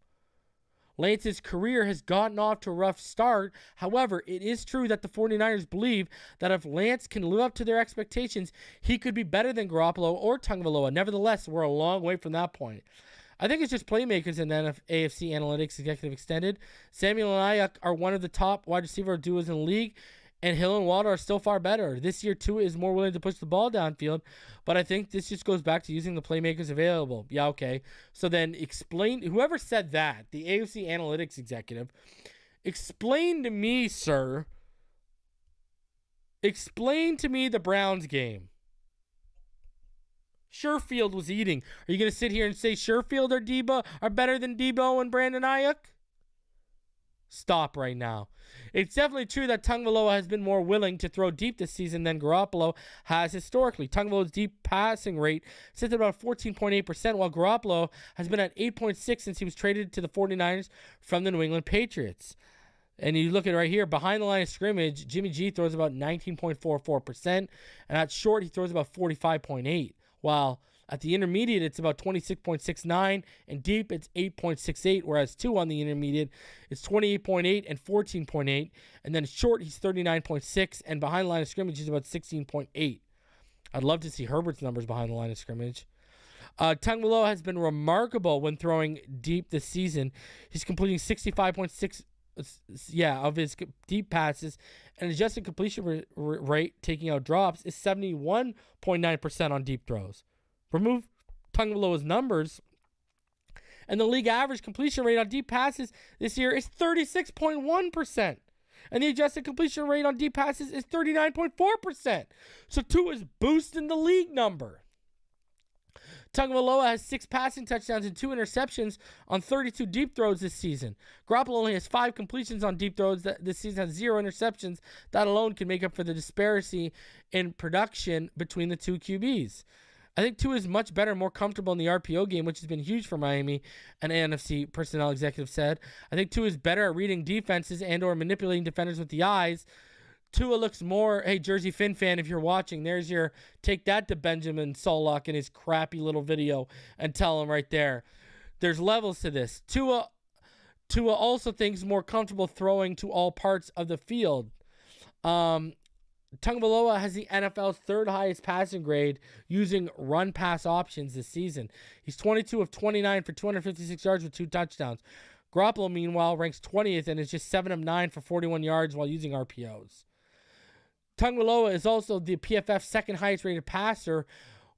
Lance's career has gotten off to a rough start. However, it is true that the 49ers believe that if Lance can live up to their expectations, he could be better than Garoppolo or Tagovailoa. Nevertheless, we're a long way from that point. I think it's just playmakers in the AFC Analytics Executive Extended. Samuel and Ayuk are one of the top wide receiver duos in the league, and Hill and Waddle are still far better. This year, Tua is more willing to push the ball downfield, but I think this just goes back to using the playmakers available. Yeah, okay. So then explain, whoever said that, the AFC Analytics Executive, explain to me, sir, explain to me the Browns game. Sherfield was eating. Are you going to sit here and say Sherfield or Deebo are better than Deebo and Brandon Ayuk? Stop right now. It's definitely true that Tagovailoa has been more willing to throw deep this season than Garoppolo has historically. Tagovailoa's deep passing rate sits at about 14.8%, while Garoppolo has been at 8.6% since he was traded to the 49ers from the New England Patriots. And you look at it right here, behind the line of scrimmage, Jimmy G throws about 19.44%, and at short, he throws about 45.8%, while at the intermediate, it's about 26.69, and deep, it's 8.68, whereas 2 on the intermediate, it's 28.8 and 14.8, and then short, he's 39.6, and behind the line of scrimmage, he's about 16.8. I'd love to see Herbert's numbers behind the line of scrimmage. Tagovailoa has been remarkable when throwing deep this season. He's completing 65.6 of his deep passes, and adjusted completion rate, taking out drops, is 71.9% on deep throws. Remove Tagovailoa's numbers, and the league average completion rate on deep passes this year is 36.1%. And the adjusted completion rate on deep passes is 39.4%. So Tua is boosting the league number. Tagovailoa has 6 passing touchdowns and 2 interceptions on 32 deep throws this season. Garoppolo only has 5 completions on deep throws. This season has 0 interceptions. That alone can make up for the disparity in production between the two QBs. I think Tua is much better, more comfortable in the RPO game, which has been huge for Miami, an NFC personnel executive said. I think Tua is better at reading defenses and or manipulating defenders with the eyes. Tua looks more, hey, Jersey Finn fan, if you're watching, there's your, take that to Benjamin Solak in his crappy little video and tell him right there. There's levels to this. Tua also thinks more comfortable throwing to all parts of the field. Tagovailoa has the NFL's third highest passing grade using run-pass options this season. He's 22 of 29 for 256 yards with 2 touchdowns. Garoppolo, meanwhile, ranks 20th and is just 7 of 9 for 41 yards while using RPOs. Tagovailoa is also the PFF's second highest rated passer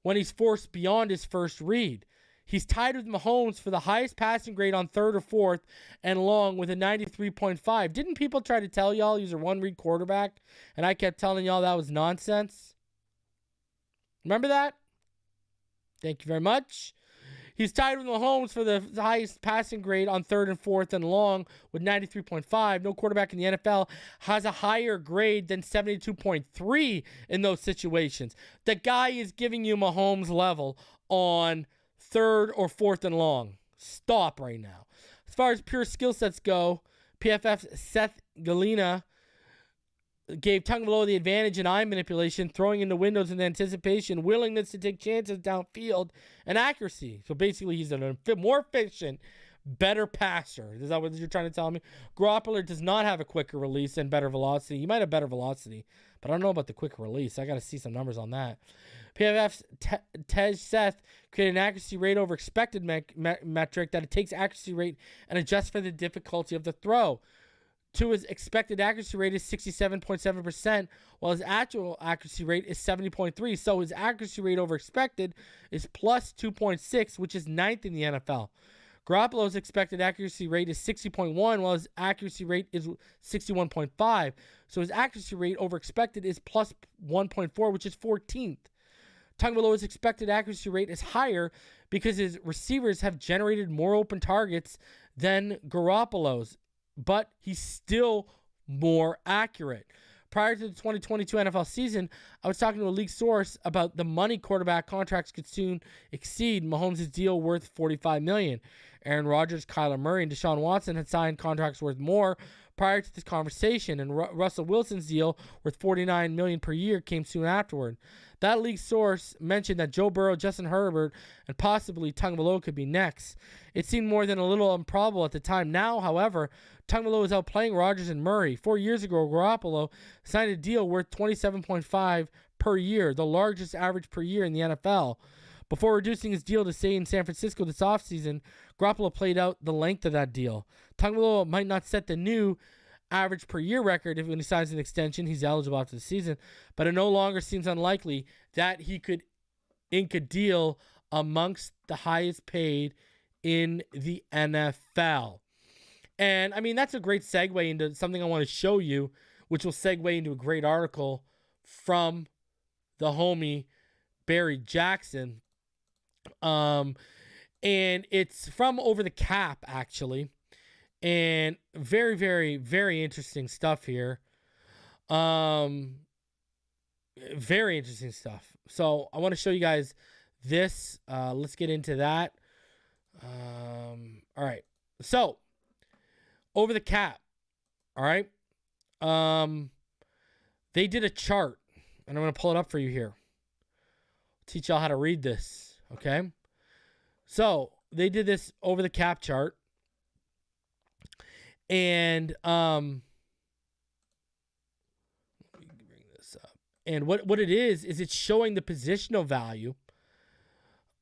when he's forced beyond his first read. He's tied with Mahomes for the highest passing grade on third or fourth and long with a 93.5. Didn't people try to tell y'all he's a one-read quarterback? And I kept telling y'all that was nonsense. Remember that? Thank you very much. He's tied with Mahomes for the highest passing grade on third and fourth and long with 93.5. No quarterback in the NFL has a higher grade than 72.3 in those situations. The guy is giving you Mahomes level on third or fourth and long. Stop right now. As far as pure skill sets go, PFF's Seth Galina gave Tagovailoa the advantage in eye manipulation, throwing into windows in anticipation, willingness to take chances downfield, and accuracy. So basically, he's a more efficient, better passer. Is that what you're trying to tell me? Garoppolo does not have a quicker release and better velocity. He might have better velocity, but I don't know about the quicker release. I got to see some numbers on that. PFF's Tej Seth created an accuracy rate over expected metric that it takes accuracy rate and adjusts for the difficulty of the throw. Tua's expected accuracy rate is 67.7%, while his actual accuracy rate is 70.3%. So his accuracy rate over expected is plus 2.6, which is ninth in the NFL. Garoppolo's expected accuracy rate is 60.1, while his accuracy rate is 61.5. So his accuracy rate over expected is plus 1.4, which is 14th. Tagovailoa's expected accuracy rate is higher because his receivers have generated more open targets than Garoppolo's, but he's still more accurate. Prior to the 2022 NFL season, I was talking to a league source about the money quarterback contracts could soon exceed Mahomes' deal worth $45 million. Aaron Rodgers, Kyler Murray, and Deshaun Watson had signed contracts worth more prior to this conversation, and Russell Wilson's deal worth $49 million per year came soon afterward. That league source mentioned that Joe Burrow, Justin Herbert, and possibly Tagovailoa could be next. It seemed more than a little improbable at the time. Now, however, Tagovailoa is outplaying Rodgers and Murray. 4 years ago, Garoppolo signed a deal worth $27.5 per year, the largest average per year in the NFL. Before reducing his deal to stay in San Francisco this offseason, Garoppolo played out the length of that deal. Tagovailoa might not set the new average per year record if when he signs an extension, he's eligible after the season, but it no longer seems unlikely that he could ink a deal amongst the highest paid in the NFL. And I mean, that's a great segue into something I want to show you, which will segue into a great article from the homie Barry Jackson. And it's from Over the Cap, actually. And very, very, very interesting stuff here. Very interesting stuff. So I want to show you guys this. Let's get into that. All right. So Over the Cap. All right. They did a chart, and I'm going to pull it up for you here. Teach y'all how to read this. Okay. So they did this Over the Cap chart. And let me bring this up. And what it is it's showing the positional value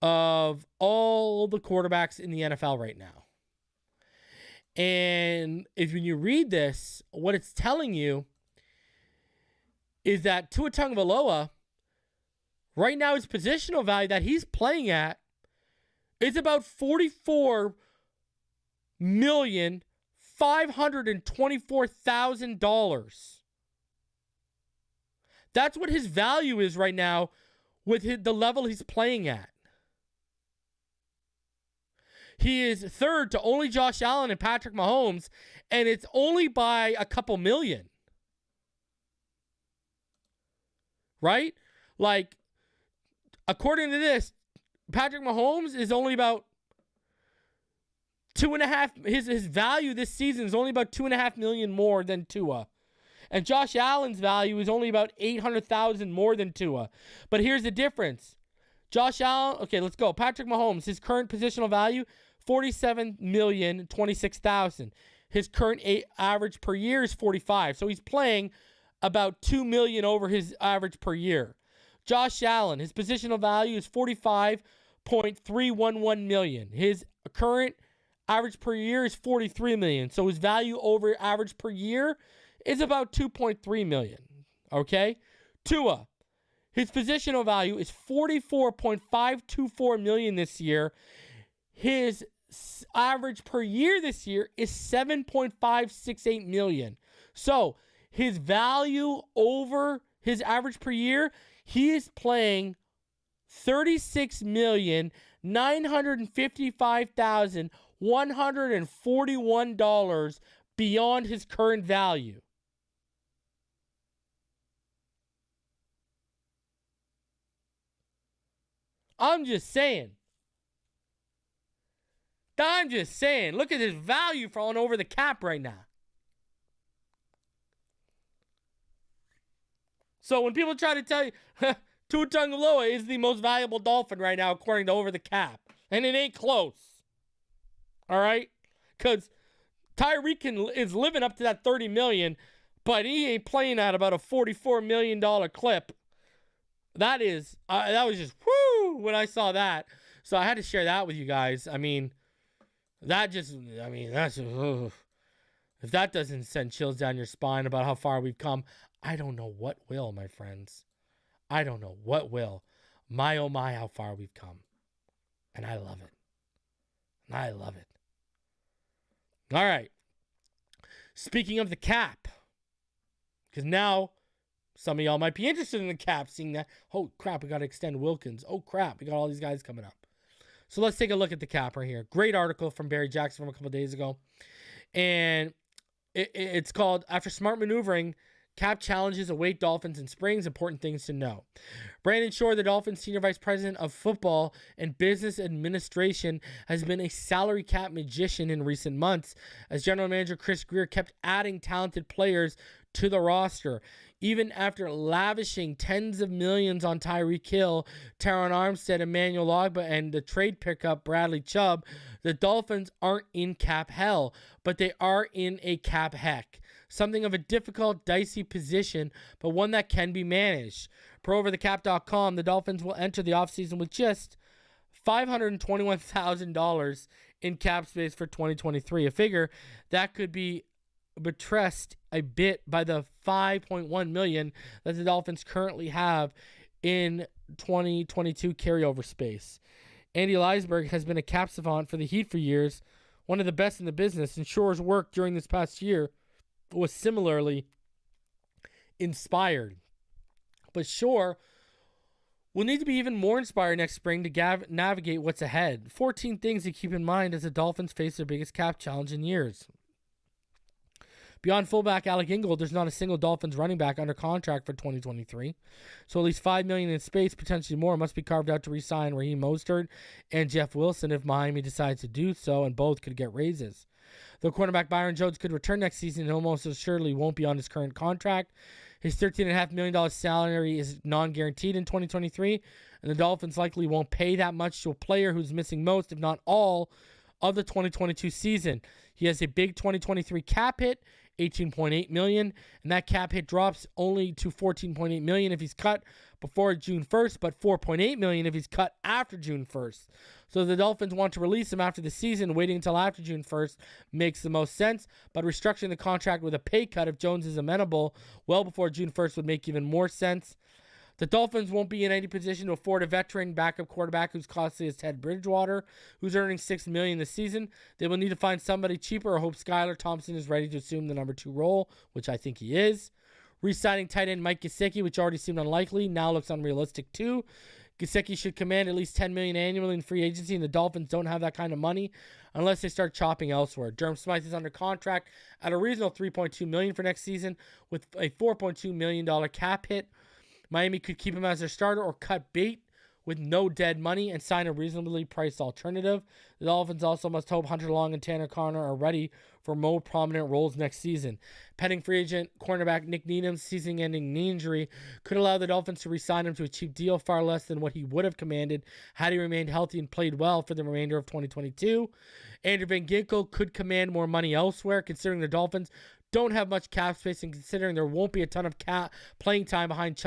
of all the quarterbacks in the NFL right now. And when you read this, what it's telling you is that Tua Tagovailoa, right now, his positional value that he's playing at is about $44,524,000. That's what his value is right now with the level he's playing at. He is third to only Josh Allen and Patrick Mahomes, and it's only by a couple million. Right? Like, according to this, Patrick Mahomes is only about 2.5. His value this season is only about $2.5 million more than Tua. And Josh Allen's value is only about $800,000 more than Tua. But here's the difference. Josh Allen, okay, let's go. Patrick Mahomes, his current positional value, $47,026,000. His current average per year is 45. So he's playing about $2 million over his average per year. Josh Allen, his positional value is $45.311 million. His current average per year is $43 million. So his value over average per year is about $2.3 million. Okay? Tua, his positional value is $44.524 million this year. His average per year this year is $7.568 million. So his value over his average per year, he is playing $36,955,141 beyond his current value. I'm just saying. Look at his value falling over the cap right now. So when people try to tell you Tua Tagovailoa is the most valuable Dolphin right now according to over the cap, and it ain't close. All right? Because Tyreek is living up to that $30 million, but he ain't playing at about a $44 million clip. That was just whoo when I saw that. So I had to share that with you guys. That's just, if that doesn't send chills down your spine about how far we've come, I don't know what will, my friends. I don't know what will. My, oh my, how far we've come. And I love it. All right. Speaking of the cap, because now some of y'all might be interested in the cap, seeing that, oh crap, we got to extend Wilkins. Oh crap, we got all these guys coming up. So let's take a look at the cap right here. Great article from Barry Jackson from a couple of days ago. And it's called, After Smart Maneuvering, Cap Challenges Await Dolphins in Springs, Important Things to Know. Brandon Shore, the Dolphins Senior Vice President of Football and Business Administration, has been a salary cap magician in recent months, as General Manager Chris Grier kept adding talented players to the roster. Even after lavishing tens of millions on Tyreek Hill, Taron Armstead, Emmanuel Ogbah, and the trade pickup Bradley Chubb, the Dolphins aren't in cap hell, but they are in a cap heck. Something of a difficult, dicey position, but one that can be managed. Per overthecap.com, the Dolphins will enter the offseason with just $521,000 in cap space for 2023, a figure that could be buttressed a bit by the $5.1 million that the Dolphins currently have in 2022 carryover space. Andy Leisberg has been a cap savant for the Heat for years, one of the best in the business, and Shore's work during this past year was similarly inspired. But Shore will need to be even more inspired next spring to navigate what's ahead. 14 things to keep in mind as the Dolphins face their biggest cap challenge in years. Beyond fullback Alec Ingold, there's not a single Dolphins running back under contract for 2023. So at least $5 million in space, potentially more, must be carved out to re-sign Raheem Mostert and Jeff Wilson if Miami decides to do so, and both could get raises. Though cornerback Byron Jones could return next season, he almost assuredly won't be on his current contract. His $13.5 million salary is non-guaranteed in 2023, and the Dolphins likely won't pay that much to a player who's missing most, if not all, of the 2022 season. He has a big 2023 cap hit, $18.8 million, and that cap hit drops only to $14.8 million if he's cut before June 1st, but $4.8 million if he's cut after June 1st. So the Dolphins want to release him after the season. Waiting until after June 1st makes the most sense, but restructuring the contract with a pay cut if Jones is amenable well before June 1st would make even more sense. The Dolphins won't be in any position to afford a veteran backup quarterback who's costly as Ted Bridgewater, who's earning $6 million this season. They will need to find somebody cheaper or hope Skylar Thompson is ready to assume the number 2 role, which I think he is. Re-signing tight end Mike Gesicki, which already seemed unlikely, now looks unrealistic too. Gesicki should command at least $10 million annually in free agency, and the Dolphins don't have that kind of money unless they start chopping elsewhere. Durham Smythe is under contract at a reasonable $3.2 million for next season with a $4.2 million cap hit. Miami could keep him as their starter or cut bait with no dead money and sign a reasonably priced alternative. The Dolphins also must hope Hunter Long and Tanner Connor are ready for more prominent roles next season. Pending free agent cornerback Nick Needham's season-ending knee injury could allow the Dolphins to re-sign him to a cheap deal far less than what he would have commanded had he remained healthy and played well for the remainder of 2022. Andrew Van Ginkel could command more money elsewhere, considering the Dolphins don't have much cap space and considering there won't be a ton of playing time behind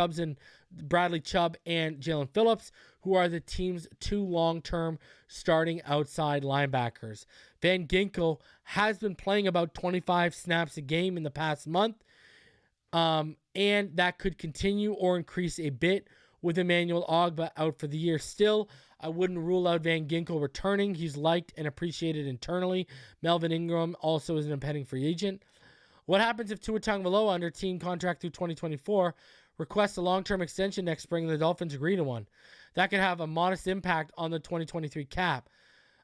Bradley Chubb and Jalen Phillips, who are the team's 2 long-term starting outside linebackers. Van Ginkel has been playing about 25 snaps a game in the past month, and that could continue or increase a bit with Emmanuel Ogbah out for the year. Still, I wouldn't rule out Van Ginkel returning. He's liked and appreciated internally. Melvin Ingram also is an impending free agent. What happens if Tua Tagovailoa, under team contract through 2024, requests a long-term extension next spring and the Dolphins agree to one? That could have a modest impact on the 2023 cap.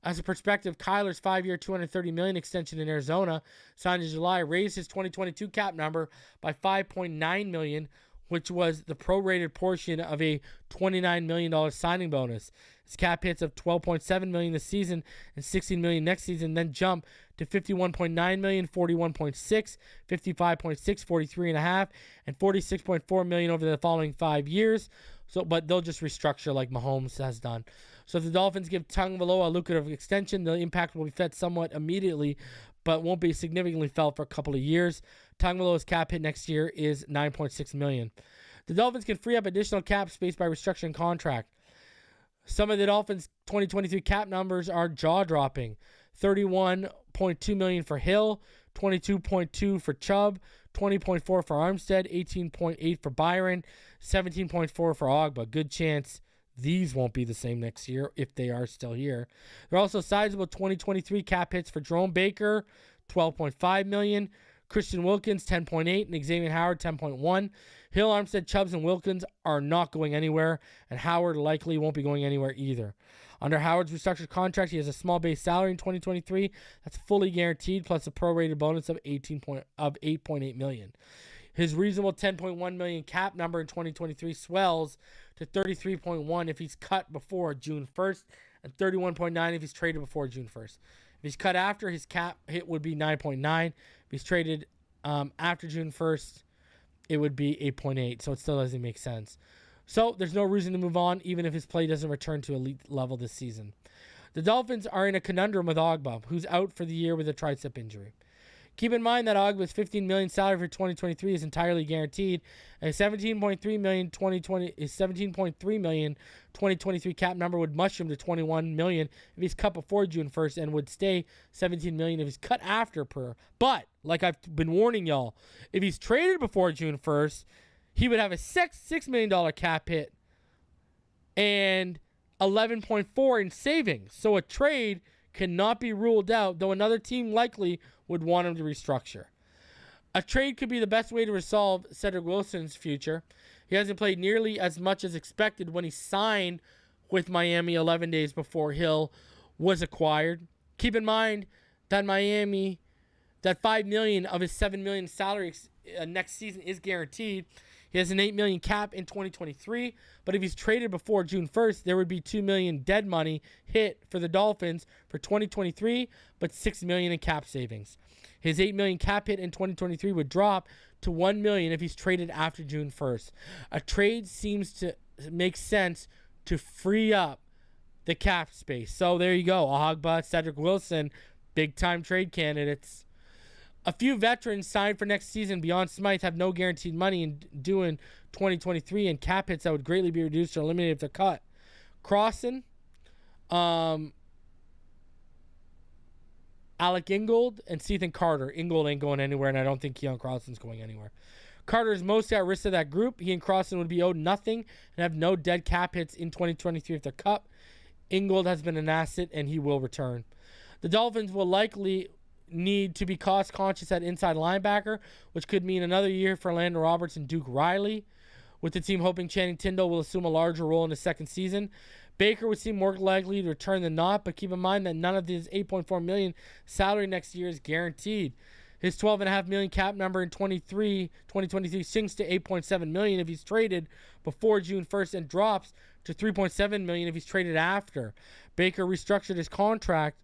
As a perspective, Kyler's 5-year, $230 million extension in Arizona, signed in July, raised his 2022 cap number by $5.9 million, which was the prorated portion of a $29 million signing bonus. His cap hits of $12.7 million this season and $16 million next season, then jump to $51.9 million, $41.6, $55.6, $43.5, and $46.4 million over the following 5 years. But they'll just restructure like Mahomes has done. So if the Dolphins give Tagovailoa a lucrative extension, the impact will be felt somewhat immediately, but won't be significantly felt for a couple of years. Tagovailoa's cap hit next year is $9.6 million. The Dolphins can free up additional cap space by restructuring contract. Some of the Dolphins' 2023 cap numbers are jaw-dropping. $31.2 million for Hill, $22.2 for Chubb, $20.4 for Armstead, $18.8 for Byron, $17.4 for Ogbah. Good chance these won't be the same next year if they are still here. There are also sizable 2023 cap hits for Jerome Baker, $12.5 million, Christian Wilkins, $10.8, and Xavier Howard, $10.1. Hill, Armstead, Chubbs, and Wilkins are not going anywhere, and Howard likely won't be going anywhere either. Under Howard's restructured contract, he has a small base salary in 2023 that's fully guaranteed, plus a prorated bonus of $8.8 million. His reasonable $10.1 million cap number in 2023 swells to $33.1 if he's cut before June 1st, and $31.9 if he's traded before June 1st. If he's cut after, his cap hit would be $9.9. If he's traded after June 1st, it would be $8.8. So it still doesn't make sense. So there's no reason to move on, even if his play doesn't return to elite level this season. The Dolphins are in a conundrum with Ogbah, who's out for the year with a tricep injury. Keep in mind that Ogbah's $15 million salary for 2023 is entirely guaranteed, and $17.3 million 2023 cap number would mushroom to $21 million if he's cut before June 1st, and would stay $17 million if he's cut after per. But like I've been warning y'all, if he's traded before June 1st, he would have a $6 million cap hit and $11.4 in savings. So a trade cannot be ruled out, though another team likely would want him to restructure. A trade could be the best way to resolve Cedric Wilson's future. He hasn't played nearly as much as expected when he signed with Miami 11 days before Hill was acquired. Keep in mind that that $5 million of his $7 million salary next season is guaranteed. He has an $8 million cap in 2023, but if he's traded before June 1st, there would be $2 million dead money hit for the Dolphins for 2023, but $6 million in cap savings. His $8 million cap hit in 2023 would drop to $1 million if he's traded after June 1st. A trade seems to make sense to free up the cap space. So there you go. Ogbah, Cedric Wilson, big-time trade candidates. A few veterans signed for next season beyond Smythe have no guaranteed money due in 2023, and cap hits that would greatly be reduced or eliminated if they're cut. Crossan, Alec Ingold, and Ethan Carter. Ingold ain't going anywhere, and I don't think Keon Crossan's going anywhere. Carter is mostly at risk of that group. He and Crossan would be owed nothing and have no dead cap hits in 2023 if they're cut. Ingold has been an asset, and he will return. The Dolphins will likely need to be cost conscious at inside linebacker, which could mean another year for Landon Roberts and Duke Riley, with the team hoping Channing Tindall will assume a larger role in his second season. Baker would seem more likely to return than not, but keep in mind that none of his $8.4 million salary next year is guaranteed. His $12.5 million cap number in 2023 sinks to $8.7 million if he's traded before June 1st and drops to $3.7 million if he's traded after. Baker restructured his contract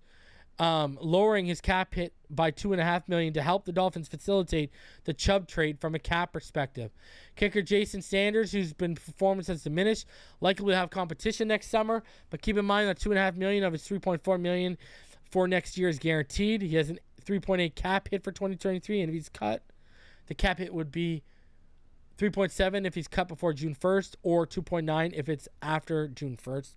lowering his cap hit by $2.5 million to help the Dolphins facilitate the Chubb trade from a cap perspective. Kicker Jason Sanders, whose performance has diminished, likely will have competition next summer, but keep in mind that $2.5 million of his $3.4 million for next year is guaranteed. He has a 3.8 cap hit for 2023, and if he's cut, the cap hit would be 3.7 if he's cut before June 1st, or 2.9 if it's after June 1st.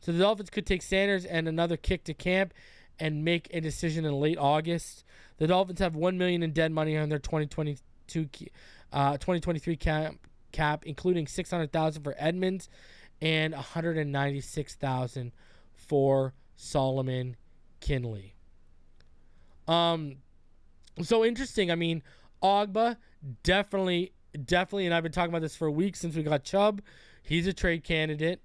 So the Dolphins could take Sanders and another kick to camp and make a decision in late August. The Dolphins have $1 million in dead money on their 2023 cap, including $600,000 for Edmonds and $196,000 for Solomon Kinley. So interesting. I mean, Ogba definitely, and I've been talking about this for a week since we got Chubb. He's a trade candidate.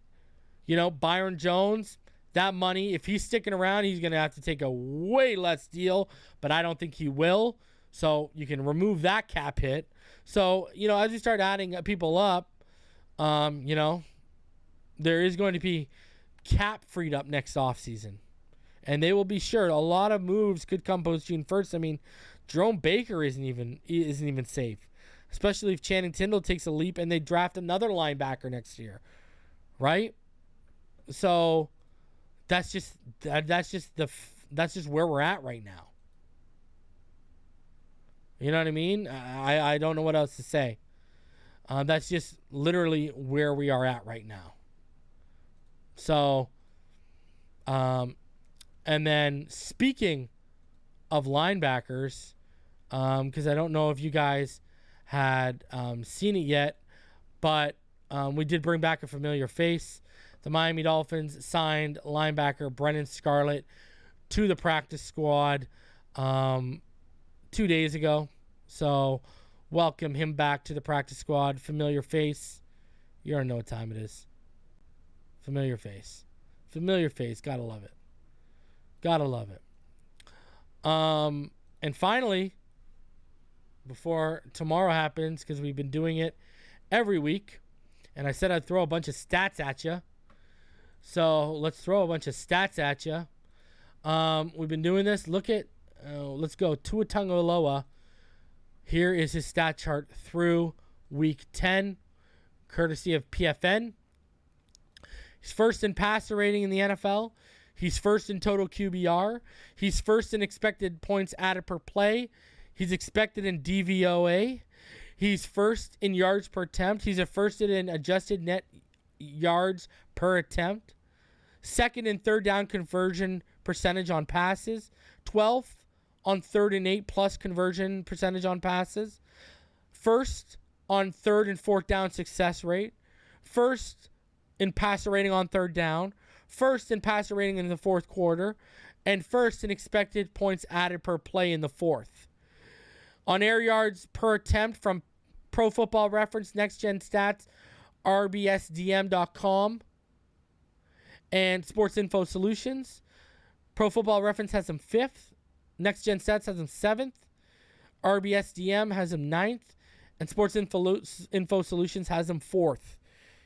You know, Byron Jones, that money, if he's sticking around, he's going to have to take a way less deal, but I don't think he will. So you can remove that cap hit. So, you know, as you start adding people up, you know, there is going to be cap freed up next offseason. And they will be sure. A lot of moves could come post June 1st. I mean, Jerome Baker isn't even safe, especially if Channing Tindall takes a leap and they draft another linebacker next year, right? So that's just where we're at right now. You know what I mean? I don't know what else to say. That's just literally where we are at right now. So, and then speaking of linebackers, because I don't know if you guys had seen it yet, but we did bring back a familiar face. The Miami Dolphins signed linebacker Brennan Scarlett to the practice squad 2 days ago. So welcome him back to the practice squad. Familiar face. You already know what time it is. Familiar face. Familiar face. Gotta love it. Gotta love it. And finally, before tomorrow happens, because we've been doing it every week, and I said I'd throw a bunch of stats at you. So let's throw a bunch of stats at you. We've been doing this. Look at, let's go. Tua Tagovailoa. Here is his stat chart through week 10, courtesy of PFN. He's first in passer rating in the NFL. He's first in total QBR. He's first in expected points added per play. He's expected in DVOA. He's first in yards per attempt. He's a first in adjusted net yards per attempt. Second in third down conversion percentage on passes. 12th on 3rd and 8 plus conversion percentage on passes. First on 3rd and 4th down success rate. First in passer rating on 3rd down. First in passer rating in the 4th quarter. And first in expected points added per play in the 4th. On air yards per attempt from Pro Football Reference, Next Gen Stats, rbsdm.com, and Sports Info Solutions. Pro Football Reference has him 5th. Next Gen Stats has him 7th. RBSDM has him 9th. And Sports Info Solutions has him 4th.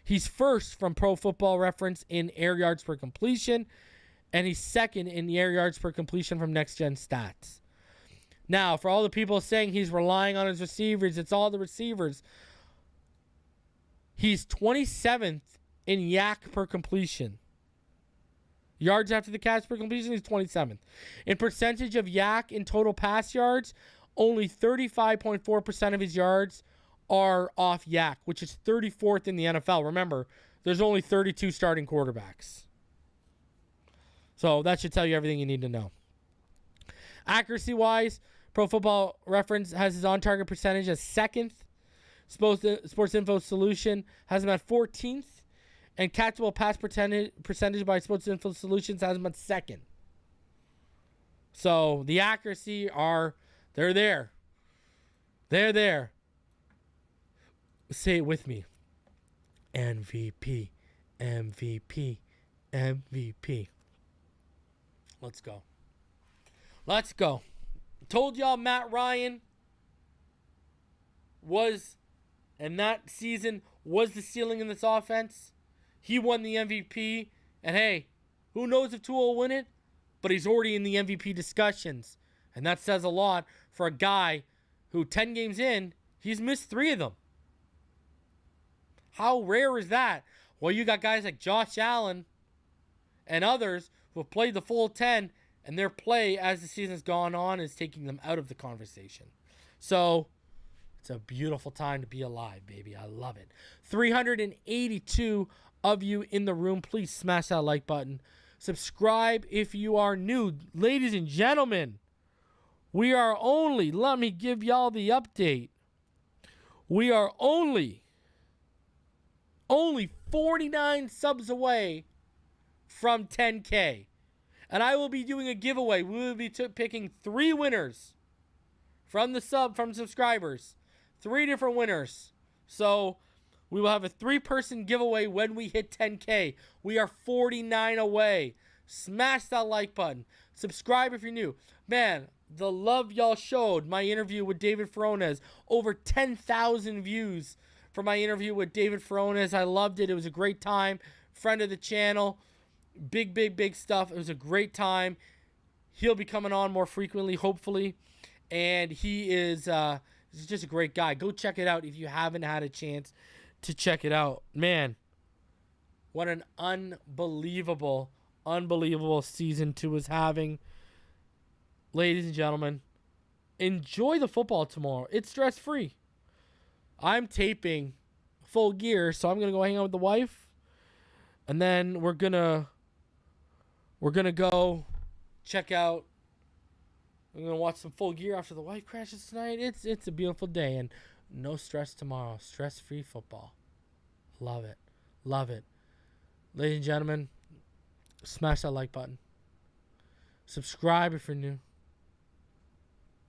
He's first from Pro Football Reference in air yards per completion. And he's second in the air yards per completion from Next Gen Stats. Now, for all the people saying he's relying on his receivers, it's all the receivers. He's 27th in yak per completion. Yards after the catch per completion, he's 27th. In percentage of yak in total pass yards, only 35.4% of his yards are off yak, which is 34th in the NFL. Remember, there's only 32 starting quarterbacks. So that should tell you everything you need to know. Accuracy-wise, Pro Football Reference has his on-target percentage as 2nd. Sports Info Solution has him at 14th. And catchable pass percentage by Sports Info Solutions has him at 2nd. So the accuracy they're there. They're there. Say it with me. MVP, MVP, MVP. Let's go. Let's go. Told y'all Matt Ryan and that season was the ceiling in this offense. He won the MVP. And hey, who knows if Tua will win it? but he's already in the MVP discussions. And that says a lot for a guy who 10 games in, he's missed 3 of them. How rare is that? Well, you got guys like Josh Allen and others who have played the full 10, and their play as the season's gone on is taking them out of the conversation. So it's a beautiful time to be alive, baby. I love it. 382 of you in the room. Please smash that like button. Subscribe if you are new. Ladies and gentlemen, we are only, let me give y'all the update. We are only 49 subs away from 10K. And I will be doing a giveaway. We will be picking 3 winners from subscribers. 3 different winners. So we will have a 3-person giveaway when we hit 10K. We are 49 away. Smash that like button. Subscribe if you're new. Man, the love y'all showed my interview with David Furones. Over 10,000 views for my interview with David Furones. I loved it. It was a great time. Friend of the channel. Big stuff. It was a great time. He'll be coming on more frequently, hopefully. And he is he's just a great guy. Go check it out if you haven't had a chance to check it out. Man, what an unbelievable season 2 is having. Ladies and gentlemen, enjoy the football tomorrow. It's stress-free. I'm taping Full Gear, so I'm going to go hang out with the wife. And then we're going to go check out. I'm going to watch some Full Gear after the wife crashes tonight. It's a beautiful day, and no stress tomorrow. Stress-free football. Love it. Love it. Ladies and gentlemen, smash that like button. Subscribe if you're new.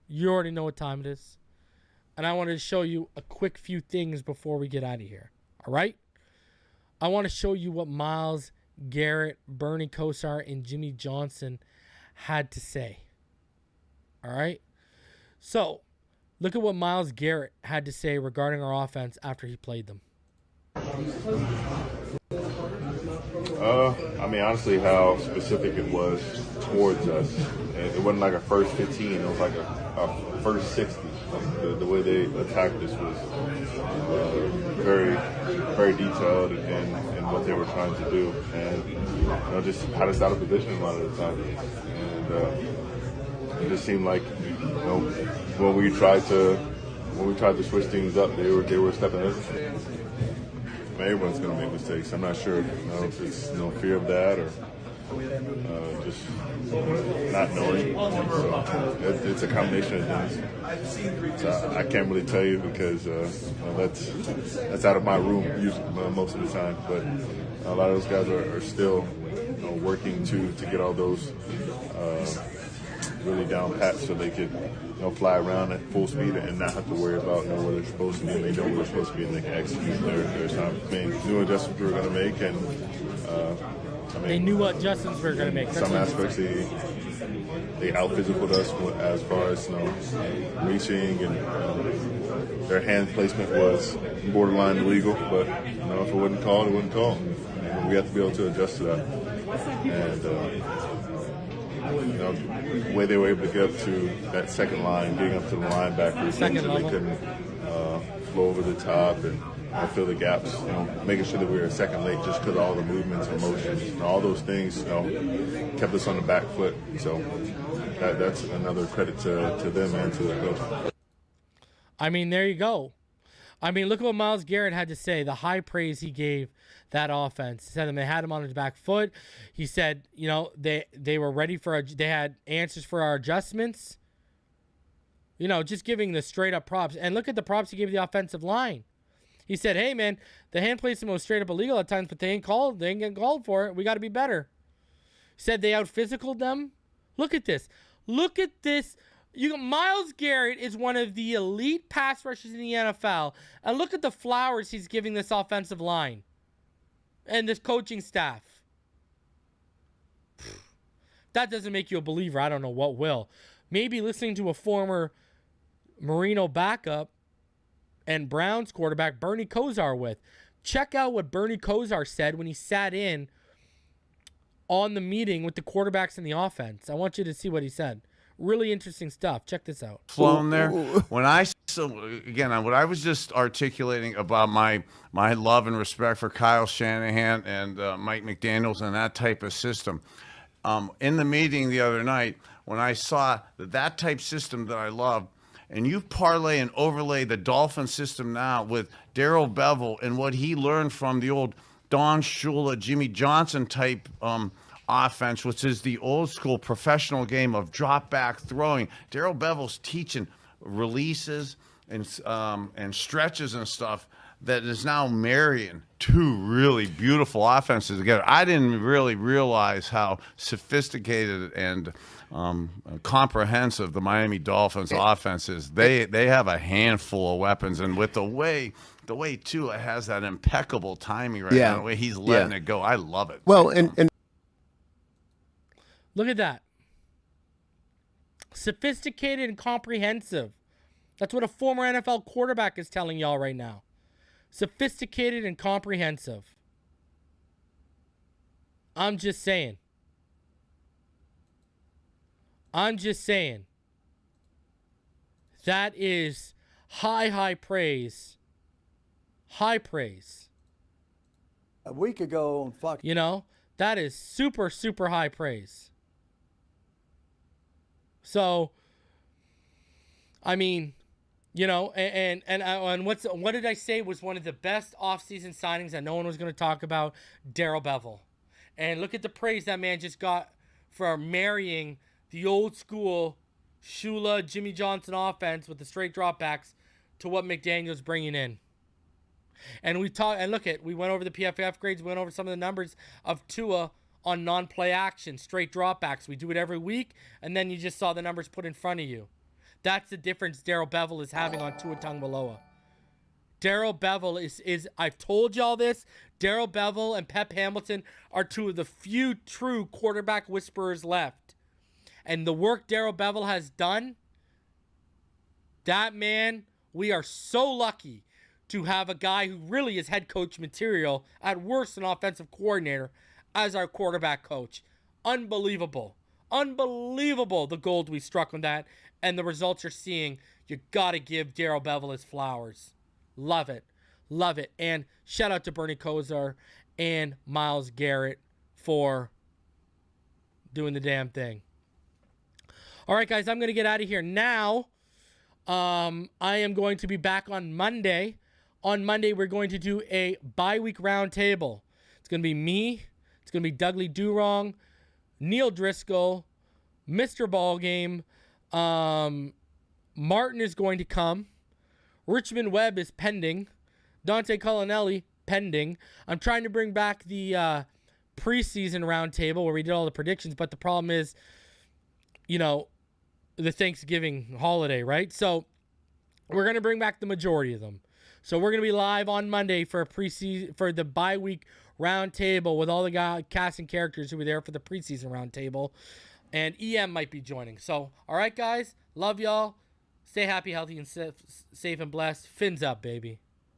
You already know what time it is. And I wanted to show you a quick few things before we get out of here. All right? I want to show you what Myles, Garrett, Bernie Kosar, and Jimmy Johnson had to say. All right? So, look at what Myles Garrett had to say regarding our offense after he played them. Honestly, how specific it was towards us. It wasn't like a first 15. It was like a first 60. The way they attacked us was very, very detailed in what they were trying to do, and just had us out of position a lot of the time. And it just seemed like when we tried to switch things up, they were stepping in. Everyone's going to make mistakes. I'm not sure if it's fear of that or just not knowing. So it's a combination of things. So I can't really tell you because that's out of my room usually, most of the time. But a lot of those guys are still working to get all those really down pat so they could fly around at full speed and not have to worry about where they're supposed to be. And they know where they're supposed to be and they can execute their time. New adjustments we were going to make, and they knew what adjustments we were going to make. Some aspects they out-physicaled us as far as reaching, and their hand placement was borderline illegal. But if it wasn't called, it wasn't called. And we have to be able to adjust to that. And the way they were able to get up to that second line, getting up to the linebackers, so they couldn't flow over the top and fill the gaps, making sure that we were a second late just because of all the movements and motions and all those things, kept us on the back foot. So that's another credit to them and to the coach. There you go. Look at what Myles Garrett had to say, the high praise he gave that offense. He said they had him on his back foot. He said, they were ready they had answers for our adjustments. Just giving the straight up props. And look at the props he gave the offensive line. He said, hey, man, the hand placement was straight up illegal at times, but they ain't getting called for it. We got to be better. He said they out-physicaled them. Look at this. Look at this. Myles Garrett is one of the elite pass rushers in the NFL. And look at the flowers he's giving this offensive line and this coaching staff. That doesn't make you a believer. I don't know what will. Maybe listening to a former Marino backup and Browns quarterback Bernie Kosar with. Check out what Bernie Kosar said when he sat in on the meeting with the quarterbacks and the offense. I want you to see what he said. Really interesting stuff. Check this out. Flown there. When what I was just articulating about my love and respect for Kyle Shanahan and Mike McDaniels and that type of system. In the meeting the other night, when I saw that type system that I love, and you parlay and overlay the Dolphin system now with Darrell Bevell and what he learned from the old Don Shula, Jimmy Johnson type offense, which is the old school professional game of drop back throwing. Darrell Bevell's teaching releases and stretches and stuff that is now marrying two really beautiful offenses together. I didn't really realize how sophisticated and comprehensive the Miami Dolphins offense is. They have a handful of weapons, and with the way Tua has that impeccable timing right now, the way he's letting it go, I love it. Well, and look at that. Sophisticated and comprehensive. That's what a former NFL quarterback is telling y'all right now. Sophisticated and comprehensive. I'm just saying. That is high praise. High praise. A week ago on Fox. You know, that is super, super high praise. So, I mean, you know, and what did I say was one of the best offseason signings that no one was going to talk about? Darrell Bevell. And look at the praise that man just got for marrying the old school Shula, Jimmy Johnson offense with the straight dropbacks to what McDaniel's bringing in. And we went over the PFF grades, we went over some of the numbers of Tua on non-play action, straight dropbacks. We do it every week, and then you just saw the numbers put in front of you. That's the difference Darrell Bevell is having on Tua Tagovailoa. Darrell Bevell is I've told y'all this, Darrell Bevell and Pep Hamilton are two of the few true quarterback whisperers left. And the work Darrell Bevell has done, that man, we are so lucky to have a guy who really is head coach material, at worst an offensive coordinator, as our quarterback coach. Unbelievable. Unbelievable the gold we struck on that and the results you're seeing. You got to give Darrell Bevell his flowers. Love it. Love it. And shout out to Bernie Kosar and Myles Garrett for doing the damn thing. All right, guys, I'm going to get out of here now. I am going to be back on Monday. On Monday, we're going to do a bye-week roundtable. It's going to be me. It's going to be Dudley Durong, Neil Driscoll, Mr. Ballgame. Martin is going to come. Richmond Webb is pending. Dante Colonelli, pending. I'm trying to bring back the preseason roundtable where we did all the predictions, but the problem is, you know, the Thanksgiving holiday, right? So we're going to bring back the majority of them. So we're going to be live on Monday for the bye week roundtable with all the cast and characters who were there for the preseason roundtable. And EM might be joining. So, all right, guys. Love y'all. Stay happy, healthy, and safe and blessed. Fins up, baby.